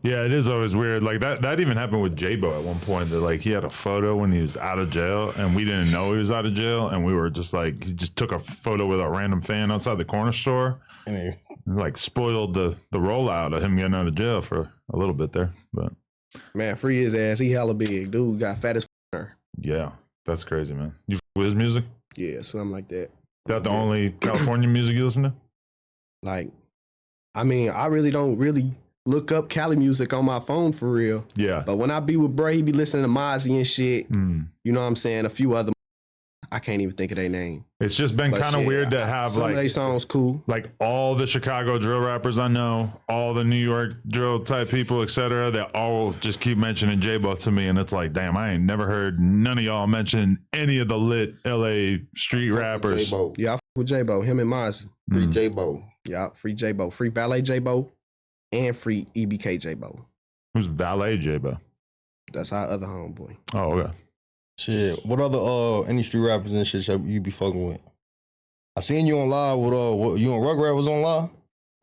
Yeah, it is always weird. Like that even happened with J-Bo at one point, that like he had a photo when he was out of jail and we didn't know he was out of jail, and we were just like, he just took a photo with a random fan outside the corner store and like spoiled the rollout of him getting out of jail for a little bit there. But man, free his ass. He hella big. Dude got fat as her. Yeah, that's crazy, man. You with his music? Yeah, something like that. Is that the only California music you listen to? Like, I mean, I really don't look up Cali music on my phone for real. Yeah. But when I be with Bray, he be listening to Mozzie and shit. You know what I'm saying? A few other, I can't even think of their name. It's just been kind of weird to have some like of their songs cool. Like all the Chicago drill rappers I know, all the New York drill type people, etc. They all just keep mentioning J-Bo to me, and it's like, damn, I ain't never heard none of y'all mention any of the lit LA street rappers. J-Bo. Yeah, I fuck with J-Bo, him and Mozzie. Free J-Bo. Yeah, free J-Bo, free Valet J-Bo, and free EBK J-Bo. Who's Valet J-Bo? That's our other homeboy. Oh, okay. Shit, what other any street rappers and shit you be fucking with? I seen you on live with you and Rugrat was on live.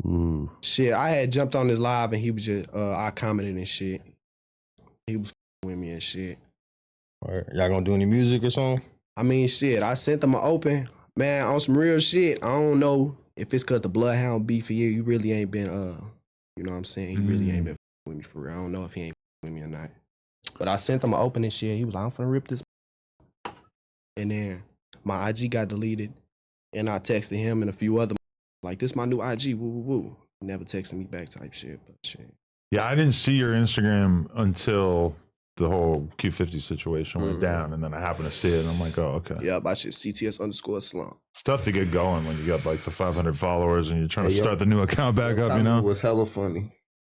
Ooh. Shit, I had jumped on this live and he was just I commented and shit. He was with me and shit. All right, y'all gonna do any music or something? I mean, shit, I sent them an open, man, on some real shit. I don't know if it's cause the Bloodhound beef here. You really ain't been you know what I'm saying? He really ain't been with me for real. I don't know if he ain't with me or not. But I sent him an open and shit. He was like, I'm finna rip this. And then my IG got deleted. And I texted him and a few other, like, this my new IG, woo, woo, woo. Never texted me back type shit, but shit. Yeah, I didn't see your Instagram until the whole Q50 situation went down, and then I happened to see it, and I'm like, oh, okay. Yeah, my shit, CTS_slump. It's tough to get going when you got like the 500 followers and you're trying to start the new account back up, you know? It was hella funny.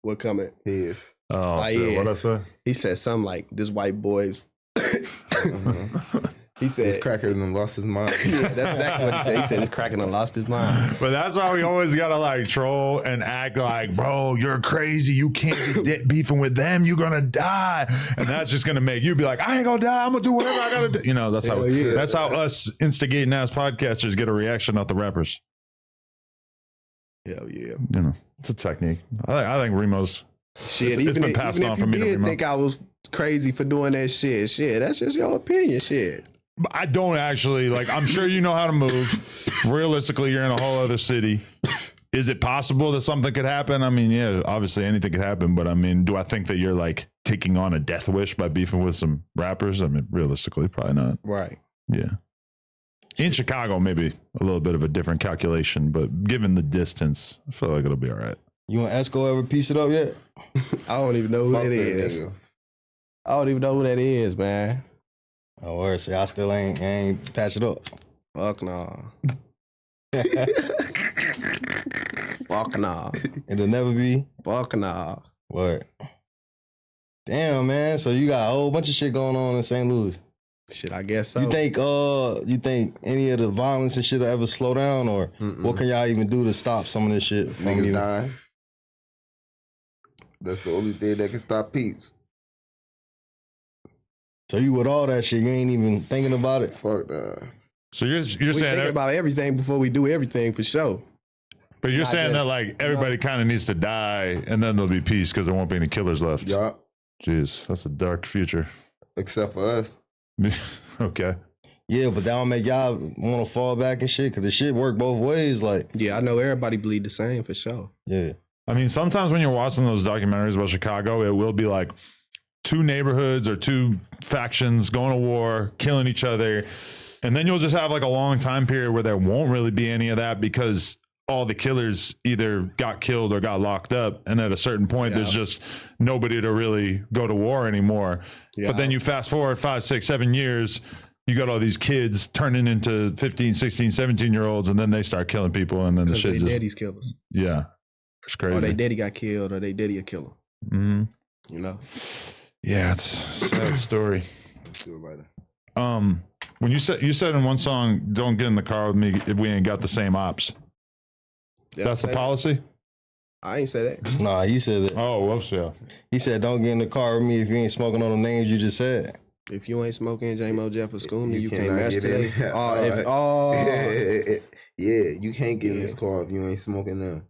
What comment? His. Oh, shit. What'd I say? He said something like, this white boy. He said, this cracker and lost his mind. Yeah, that's exactly what he said. He said, this cracker and lost his mind. But that's why we always gotta like troll and act like, bro, you're crazy. You can't be beefing with them. You're gonna die. And that's just gonna make you be like, I ain't gonna die. I'm gonna do whatever I gotta do. You know, that's how that's how us instigating ass podcasters get a reaction off the rappers. Hell yeah. You know, it's a technique. I think Remo's Shit, it's even been passed if on you for me to did remember. think I was crazy for doing that shit, that's just your opinion, shit. But I don't actually, like, I'm sure you know how to move. Realistically, you're in a whole other city. Is it possible that something could happen? I mean, yeah, obviously anything could happen, but I mean, do I think that you're like taking on a death wish by beefing with some rappers? I mean, realistically, probably not. Right. Yeah. In Chicago, maybe a little bit of a different calculation, but given the distance, I feel like it'll be all right. You and Esco ever piece it up yet? I don't even know who Fuck that that is. nigga. I don't even know who that is, man. Oh, word. So y'all still ain't patch it up. Fuck no. Fuck no. It'll never be. Fuck no. Word. Damn, man. So you got a whole bunch of shit going on in St. Louis. Shit, I guess so. You think any of the violence and shit will ever slow down, or what can y'all even do to stop some of this shit from Niggas you? dying. That's the only thing that can stop peace. So you with all that shit, you ain't even thinking about it? Fuck that. So you're we saying think about everything before we do everything for sure. but you're not saying that just- like everybody kind of needs to die and then there'll be peace because there won't be any killers left. Yup. Jeez, that's a dark future. Except for us. Okay. Yeah, but that don't make y'all want to fall back and shit, because the shit work both ways. Like, Yeah, I know everybody bleed the same for sure. yeah. I mean, sometimes when you're watching those documentaries about Chicago, it will be like two neighborhoods or two factions going to war, killing each other. And then you'll just have like a long time period where there won't really be any of that because all the killers either got killed or got locked up. And at a certain point, there's just nobody to really go to war anymore. Yeah. But then you fast forward 5, 6, 7 years, you got all these kids turning into 15, 16, 17-year-olds, and then they start killing people. And then the Because shit they just, daddy's killers. yeah, it's crazy. Or they daddy got killed or they daddy a killer. Mm-hmm. You know? Yeah, it's a sad story. Let's do it later. When you said in one song, "Don't get in the car with me if we ain't got the same ops." Did I That's the say that? policy. I ain't say that. Nah, he said that. Oh, whoops, yeah. He said, don't get in the car with me if you ain't smoking on the names you just said. If you ain't smoking J-Mo, Jeff, or Scoomy, you can't cannot mess get in. today. Yeah, you can't get in this car if you ain't smoking them.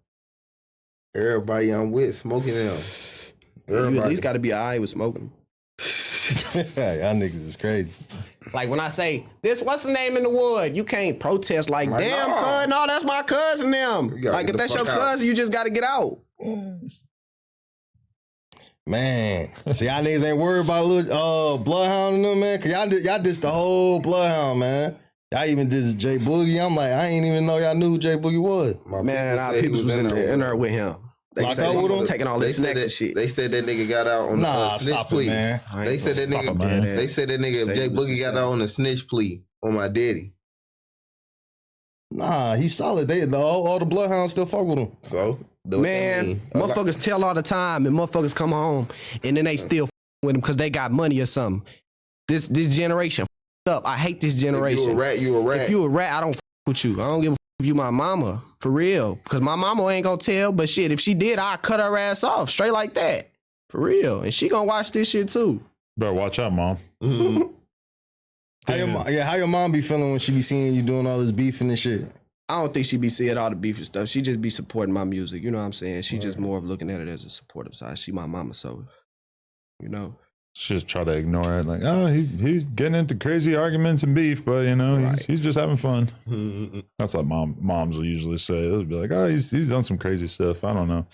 Everybody I'm with smoking them. You Everybody. at least got to be all right with smoking. Y'all niggas is crazy. Like when I say, this, what's the name in the wood? You can't protest like, My damn, dog. cuz, no, that's my cousin them. You gotta Like get if the that's your fuck out. cousin, you just got to get out. Man, so y'all niggas ain't worried about little Bloodhound and them, man? Cause y'all dissed the whole Bloodhound, man. Y'all even did Jay Boogie. I'm like, I ain't even know y'all knew who Jay Boogie was. My Man, our said he people was in there with him. They Locked said up he with him? was taking all They this said snacks that and shit. They said that nigga got out on Nah, a snitch stop it, plea. man. I They ain't said that gonna stop nigga. it, man. that. They said that nigga Say Jay it was Boogie got the out on a snitch plea on my daddy. Nah, he's solid. All the Bloodhounds still fuck with him. So do what that Man, mean. motherfuckers tell all the time, and motherfuckers come home, and then they still with them because they got money or something. This generation up. I hate this If you generation. a rat, you a rat. If you a rat, I don't with you. I don't give a if you my mama for real, because my mama ain't gonna tell. But shit, if she did, I'd cut her ass off straight like that for real, and she gonna watch this shit too. Better watch out, mom. Mhm. How your mom be feeling when she be seeing you doing all this beefing and shit? I don't think she be seeing all the beef and stuff. She just be supporting my music. You know what I'm saying? She just more of looking at it as a supportive side. She my mama, so you know. She just try to ignore it, like, oh, he's getting into crazy arguments and beef, but you know, Right. he's just having fun. Mhm. That's what moms will usually say. They'll be like, oh, he's done some crazy stuff. I don't know.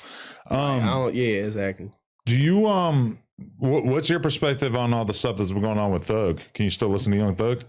I don't. Yeah, exactly. Do you what's your perspective on all the stuff that's been going on with Thug? Can you still listen to Young Thug?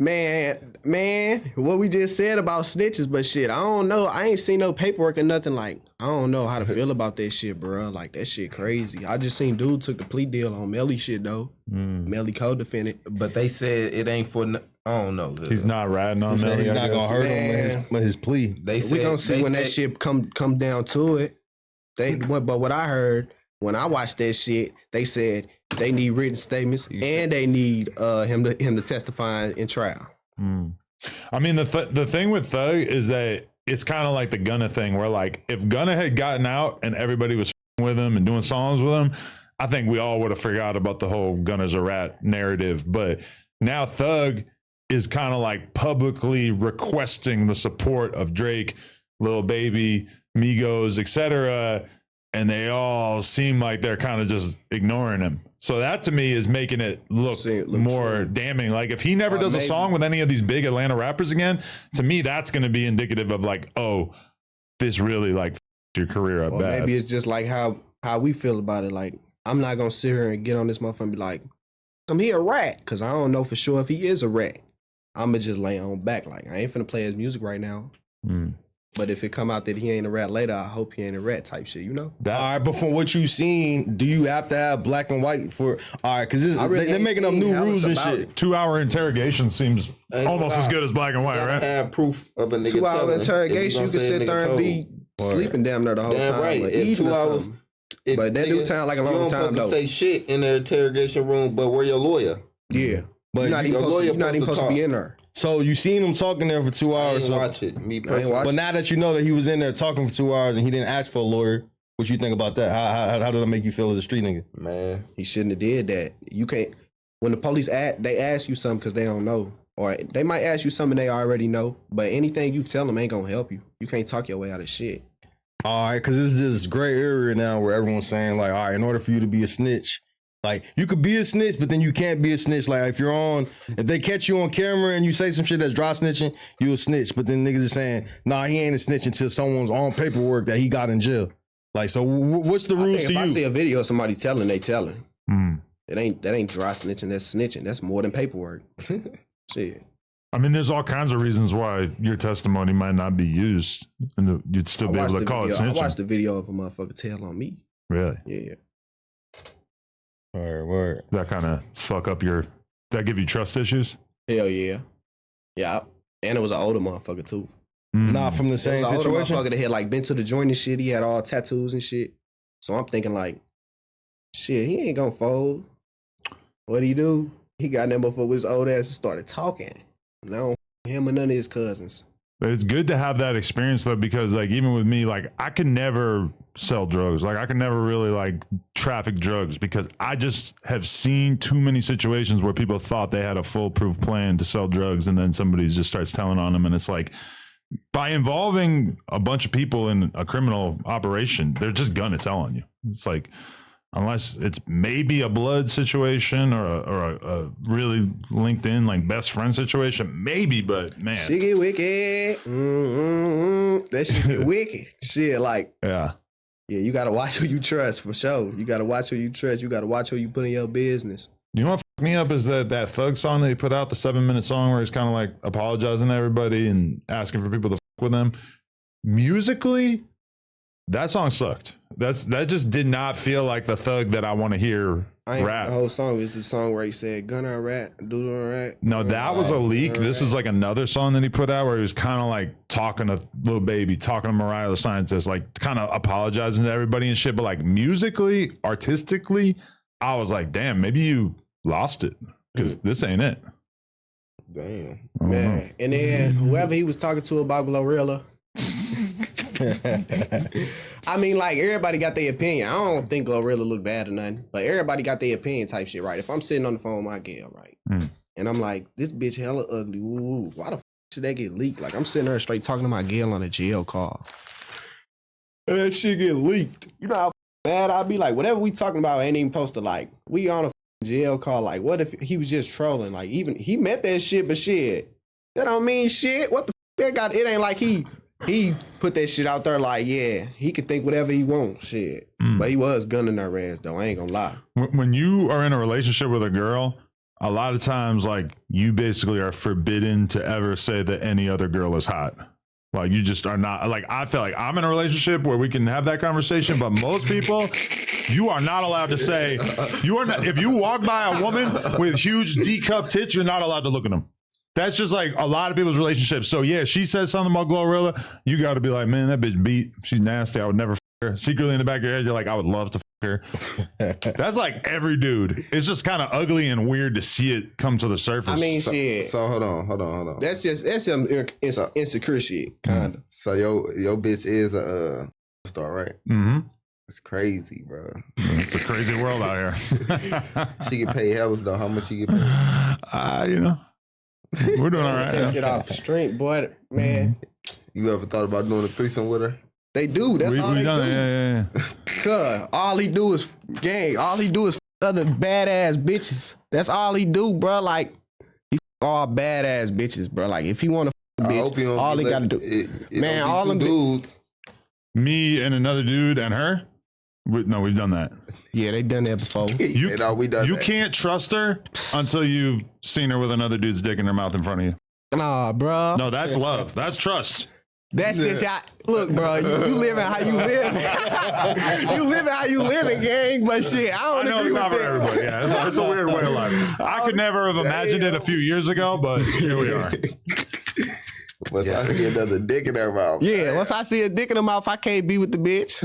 Man, what we just said about snitches, but shit, I don't know. I ain't seen no paperwork or nothing. Like, I don't know how to feel about that shit, bro. Like, that shit crazy. I just seen dude took the plea deal on Melly shit, though. Melly co-defendant. But they said it ain't for. I don't know. He's not riding on He said Nelly, he's I not guess. gonna hurt him with his plea. They said We gonna see they when that said- shit come down to it. But what I heard when I watched that shit, they said they need written statements and they need him to testify in trial. I mean, the thing with Thug is that it's kind of like the Gunna thing, where like if Gunna had gotten out and everybody was with him and doing songs with him, I think we all would have forgot about the whole Gunna's a rat narrative. But now Thug is kind of like publicly requesting the support of Drake, Lil Baby, Migos, etc. and they all seem like they're kind of just ignoring him. So that to me is making it look more true. Damning. Like if he never does a song with any of these big Atlanta rappers again, to me that's going to be indicative of like, oh, this really like your career up bad. Maybe it's just like how we feel about it. Like I'm not gonna sit here and get on this motherfucker and be like, "Come here, a rat," because I don't know for sure if he is a rat. I'ma just lay on back. Like I ain't finna play his music right now. But if it come out that he ain't a rat later, I hope he ain't a rat type shit, you know? All right, but from what you've seen, do you have to have black and white for... All right, because really they're making up new rules and shit. 2-hour interrogation seems almost as good as black and white, right? Have proof of a nigga 2-hour interrogation, you can sit there and be sleeping damn near the whole time. Right. Like, 2 hours... But that do sound like a long time, though. You don't say shit in the interrogation room, but where your lawyer? Yeah. But you're not even supposed to be in there. So you seen him talking there for 2 hours. I ain't watch it. Me personally. But now that you know that he was in there talking for 2 hours and he didn't ask for a lawyer, what you think about that? How does that make you feel as a street nigga? Man, he shouldn't have did that. You can't. When the police they ask you something because they don't know, or they might ask you something they already know. But anything you tell them ain't gonna help you. You can't talk your way out of shit. All right, because it's this gray area now where everyone's saying like, all right, in order for you to be a snitch. Like, you could be a snitch, but then you can't be a snitch. Like, if they catch you on camera and you say some shit that's dry snitching, you a snitch. But then niggas are saying, nah, he ain't a snitch until someone's on paperwork that he got in jail. Like, so what's the rules to you? If I see a video of somebody telling, they telling. That ain't dry snitching, that's snitching. That's more than paperwork. Shit. I mean, there's all kinds of reasons why your testimony might not be used, and you'd still be able to call it snitching. I watched the video of a motherfucker tell on me. Really? Yeah. Word. That kind of fuck up that give you trust issues? Hell yeah. Yeah. And it was an older motherfucker too. Not from the same situation? Older motherfucker that had like been to the joint and shit. He had all tattoos and shit. So I'm thinking like, shit, he ain't gonna fold. What'd he do? He got that motherfucker with his old ass and started talking. Now him and none of his cousins. It's good to have that experience though, because like even with me, like I could never sell drugs. Like I could never really like traffic drugs because I just have seen too many situations where people thought they had a foolproof plan to sell drugs and then somebody just starts telling on them. And it's like, by involving a bunch of people in a criminal operation, they're just gonna tell on you. It's like, unless it's maybe a blood situation or a really linked in like best friend situation, maybe, but man. She get wicked. That shit get wicked. Shit, like. Yeah, you gotta watch who you trust for sure. You gotta watch who you trust. You gotta watch who you put in your business. You know what fucked me up is that Thug song that he put out, the 7-minute song where he's kind of like apologizing to everybody and asking for people to fuck with him. Musically, that song sucked. That just did not feel like the Thug that I want to hear rap. The whole song is the song where he said "Gunna rat, doodle rat." No, that was a leak. This is like another song that he put out where he was kind of like talking to Lil Baby, talking to Mariah the Scientist, like kind of apologizing to everybody and shit. But like musically, artistically, I was like, damn, maybe you lost it because this ain't it. Damn, man. And then whoever he was talking to about Glorilla. I mean, like, everybody got their opinion. I don't think Glorilla look bad or nothing, but everybody got their opinion type shit, right? If I'm sitting on the phone with my girl, right, and I'm like, this bitch hella ugly, ooh, why the should that get leaked? Like, I'm sitting there straight talking to my girl on a jail call, and that shit get leaked. You know how bad I'll be? Like, whatever we talking about ain't even supposed to, like, we on a jail call. Like, what if he was just trolling? Like, even he meant that shit, but shit, that don't mean shit. What the that got? It ain't like he put that shit out there like, yeah, he could think whatever he wants, shit. But he was gunning her ass, though. I ain't gonna lie. When you are in a relationship with a girl, a lot of times, like, you basically are forbidden to ever say that any other girl is hot. Like, you just are not, like, I feel like I'm in a relationship where we can have that conversation, but most people, you are not allowed to say, you are not, if you walk by a woman with huge D-cup tits, you're not allowed to look at them. That's just like a lot of people's relationships. So yeah, she says something about Glorilla, you got to be like, man, that bitch beat. She's nasty. I would never f her. Secretly in the back of your head, you're like, I would love to f her. That's like every dude. It's just kind of ugly and weird to see it come to the surface. I mean, shit. So hold on. That's some insecure shit, kind of. So your bitch is a star, right? Mm-hmm. It's crazy, bro. It's a crazy world out here. She get paid hellas though. How much she get paid? You know. We're doing all right. That shit off the street, boy, man. You ever thought about doing a threesome with her? They do. That's all they do. Yeah. cuz all he do is gang. All he do is other badass bitches. That's all he do, bro. Like he all badass bitches, bro. Like if he want to bitch, all he gotta do, man. All them dudes. Me and another dude and her. No, we've done that. Yeah, they done that before. You can't trust her until you've seen her with another dude's dick in her mouth in front of you. Nah, bro. No, that's love. That's trust. That's just y'all. Look, bro, you living how you live. You living how you living, gang. But shit, I don't agree with that. Everybody. Yeah, it's a weird way of life. I could never have imagined it a few years ago, but here we are. Once I see another dick in her mouth. Yeah, once I see a dick in her mouth, I can't be with the bitch.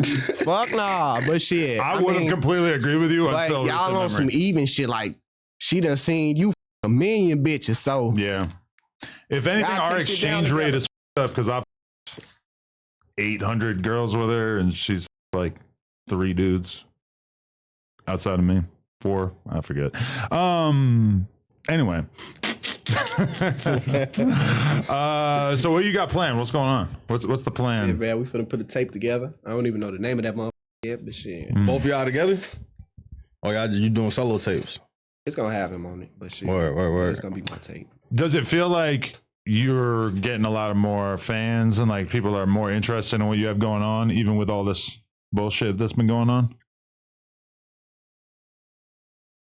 Fuck nah. But shit, I would have completely agreed with you like, until y'all on some even shit. Like she done seen you a million bitches. So yeah. If anything, our exchange rate is up because I've 800 girls with her, and she's like 3 dudes outside of me. 4, I forget. Anyway. So what you got planned? What's going on? What's the plan? Yeah, man, we finna put a tape together. I don't even know the name of that motherfucker yet, but shit. Both of y'all together? Or you doing solo tapes? It's gonna have him on it, but shit. Word. It's gonna be my tape. Does it feel like you're getting a lot of more fans and like people are more interested in what you have going on, even with all this bullshit that's been going on?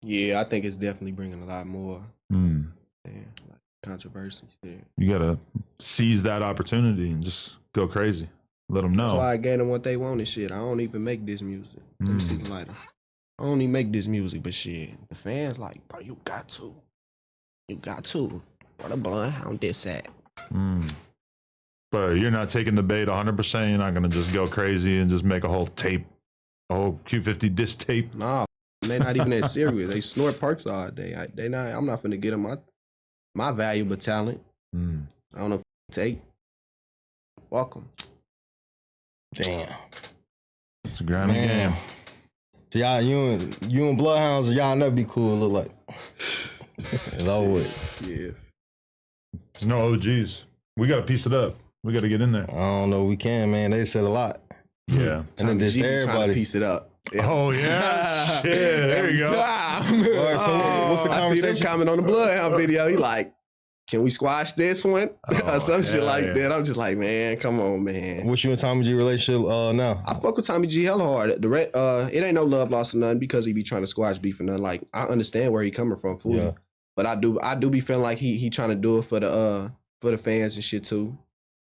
Yeah, I think it's definitely bringing a lot more like controversy. Shit. You gotta seize that opportunity and just go crazy. Let them know. That's why I gave them what they want and shit. I don't even make this music. Let me see the lighter. I don't even make this music, but shit, the fans like, bro, you got to. Where the Bloodhound this at? But you're not taking the bait 100%. You're not gonna just go crazy and just make a whole tape, a whole Q50 disc tape. Nah, they not even that serious. They snort perks all day. I'm not finna get them my valuable talent. I don't know if tape. Welcome. Damn. It's a grimy game. So y'all, you and Bloodhounds, y'all never be cool. Look like it's over with. Yeah. There's no OGs. We gotta piece it up. We gotta get in there. I don't know. We can, man. They said a lot. Yeah. And then just everybody piece it up. Yeah. Oh yeah. Shit. There you go. All right, so what's the conversation? I see them comment on the Bloodhound video. He like, can we squash this one? Or some shit like that. I'm just like, man, come on, man. What's you and Tommy G relationship now? I fuck with Tommy G hella hard. It ain't no love lost or nothing because he be trying to squash beef or nothing. Like, I understand where he coming from, fool. Yeah. But I do be feeling like he trying to do it for the fans and shit too.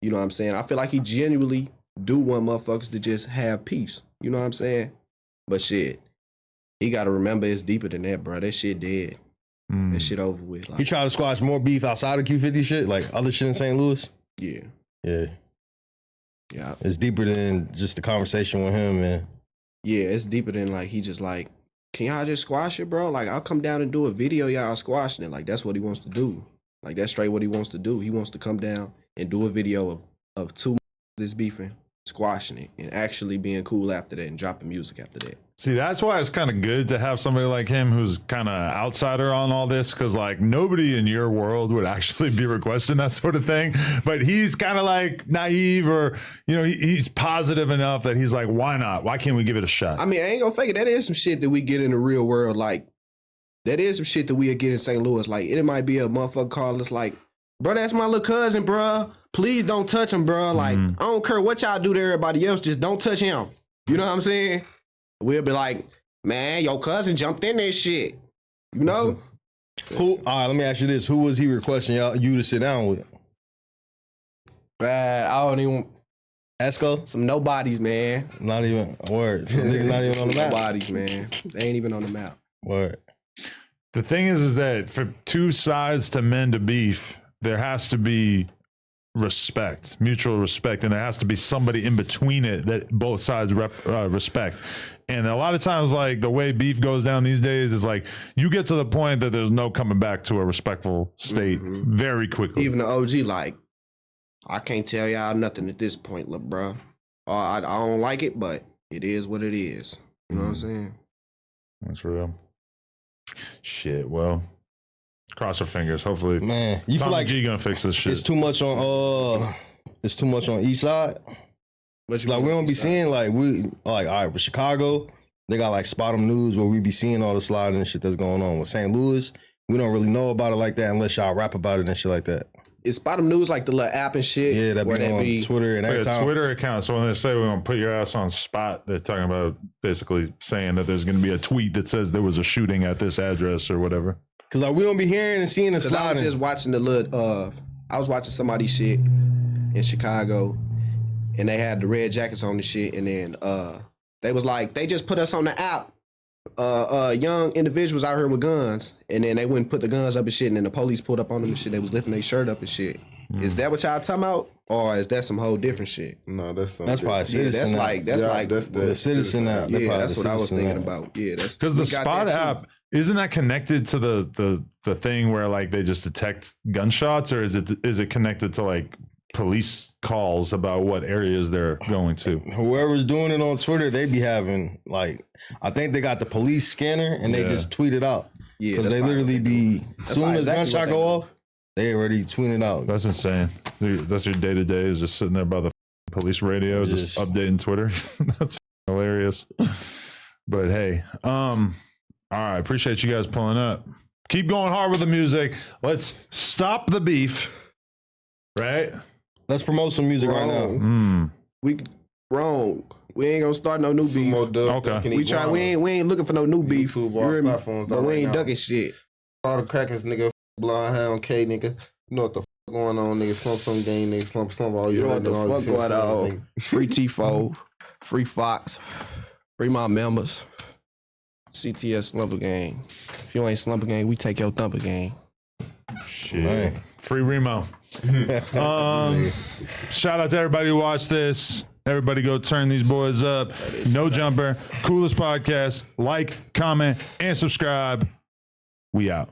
You know what I'm saying? I feel like he genuinely do want motherfuckers to just have peace. You know what I'm saying? But shit, he got to remember it's deeper than that, bro. That shit dead. That shit over with. Like, he tried to squash more beef outside of Q50 shit, like other shit in St. Louis? Yeah. It's deeper than just the conversation with him, man. Yeah, it's deeper than like, he just like, can y'all just squash it, bro? Like, I'll come down and do a video, y'all squashing it. Like, that's what he wants to do. Like, that's straight what he wants to do. He wants to come down and do a video of 2 this beefing, squashing it, and actually being cool after that and dropping music after that. See, that's why it's kind of good to have somebody like him who's kind of outsider on all this, because like nobody in your world would actually be requesting that sort of thing. But he's kind of like naive, or he's positive enough that he's like, why not? Why can't we give it a shot? I mean, I ain't gonna fake it. That is some shit that we get in the real world. Like, that is some shit that we get in St. Louis. Like, it might be a motherfucker call us like, bro, that's my little cousin, bro. Please don't touch him, bro. Like, I don't care what y'all do to everybody else. Just don't touch him. You know what I'm saying? We'll be like, man, your cousin jumped in this shit. You know? All right, let me ask you this. Who was he requesting you to sit down with? I don't even... Esco? Some nobodies, man. Not even a word. Some niggas not even on the map. Nobodies, man. They ain't even on the map. Word. The thing is that for 2 sides to mend a beef, there has to be respect, mutual respect, and there has to be somebody in between it that both sides respect. And a lot of times, like, the way beef goes down these days is like you get to the point that there's no coming back to a respectful state very quickly. Even the OG, like, I can't tell y'all nothing at this point, look, bro. I don't like it, but it is what it is. You know what I'm saying? That's real. Shit. Well, cross our fingers. Hopefully, man. You feel like G gonna fix this shit. It's too much on. It's too much on East Side. But Like we don't be seeing all right, with Chicago, they got like spot 'em news where we be seeing all the sliding and shit that's going on. With St. Louis, we don't really know about it like that unless y'all rap about it and shit like that. Is Spot 'em News like the little app and shit? Yeah, that be on Twitter and every time. Twitter account. So when they say we're gonna put your ass on spot, they're talking about basically saying that there's gonna be a tweet that says there was a shooting at this address or whatever. Cause like we don't be hearing and seeing the I sliding. was just watching the little. I was watching somebody's shit in Chicago, and they had the red jackets on the shit, and then they was like, they just put us on the app. Young individuals out here with guns, and then they went and put the guns up and shit, and then the police pulled up on them and shit. They was lifting their shirt up and shit. Is that what y'all talking about, or is that some whole different shit? No, that's probably Citizen. That's the Citizen app. Yeah, that's what I was thinking about. Yeah, that's because the Spot app isn't that connected to the thing where like they just detect gunshots, or is it connected to like police calls about what areas they're going to? Whoever's doing it on Twitter, they be having like, I think they got the police scanner and they just tweet it out. Yeah, because they literally be as soon as gunshot go off, they already tweet it out. That's insane. That's your day to day is just sitting there by the police radio, just updating Twitter. That's hilarious. But hey, all right, appreciate you guys pulling up. Keep going hard with the music. Let's stop the beef. Right? Let's promote some music right now. We ain't gonna start no new beef. Okay. We ain't looking for no new beef. But we ain't ducking shit. All the crackers, nigga. Bloodhound, K, nigga. You know what the going on, nigga. Slump some game, nigga. Slump all you know what the fuck going on. Free T4, free Fox, free my members. CTS Slumper Gang. If you ain't Slumper Gang, we take your thumper gang. Shit. Man. Free Remo. Shout out to everybody who watched this. Everybody go turn these boys up. No Jumper, coolest podcast. Like, comment, and subscribe. We out.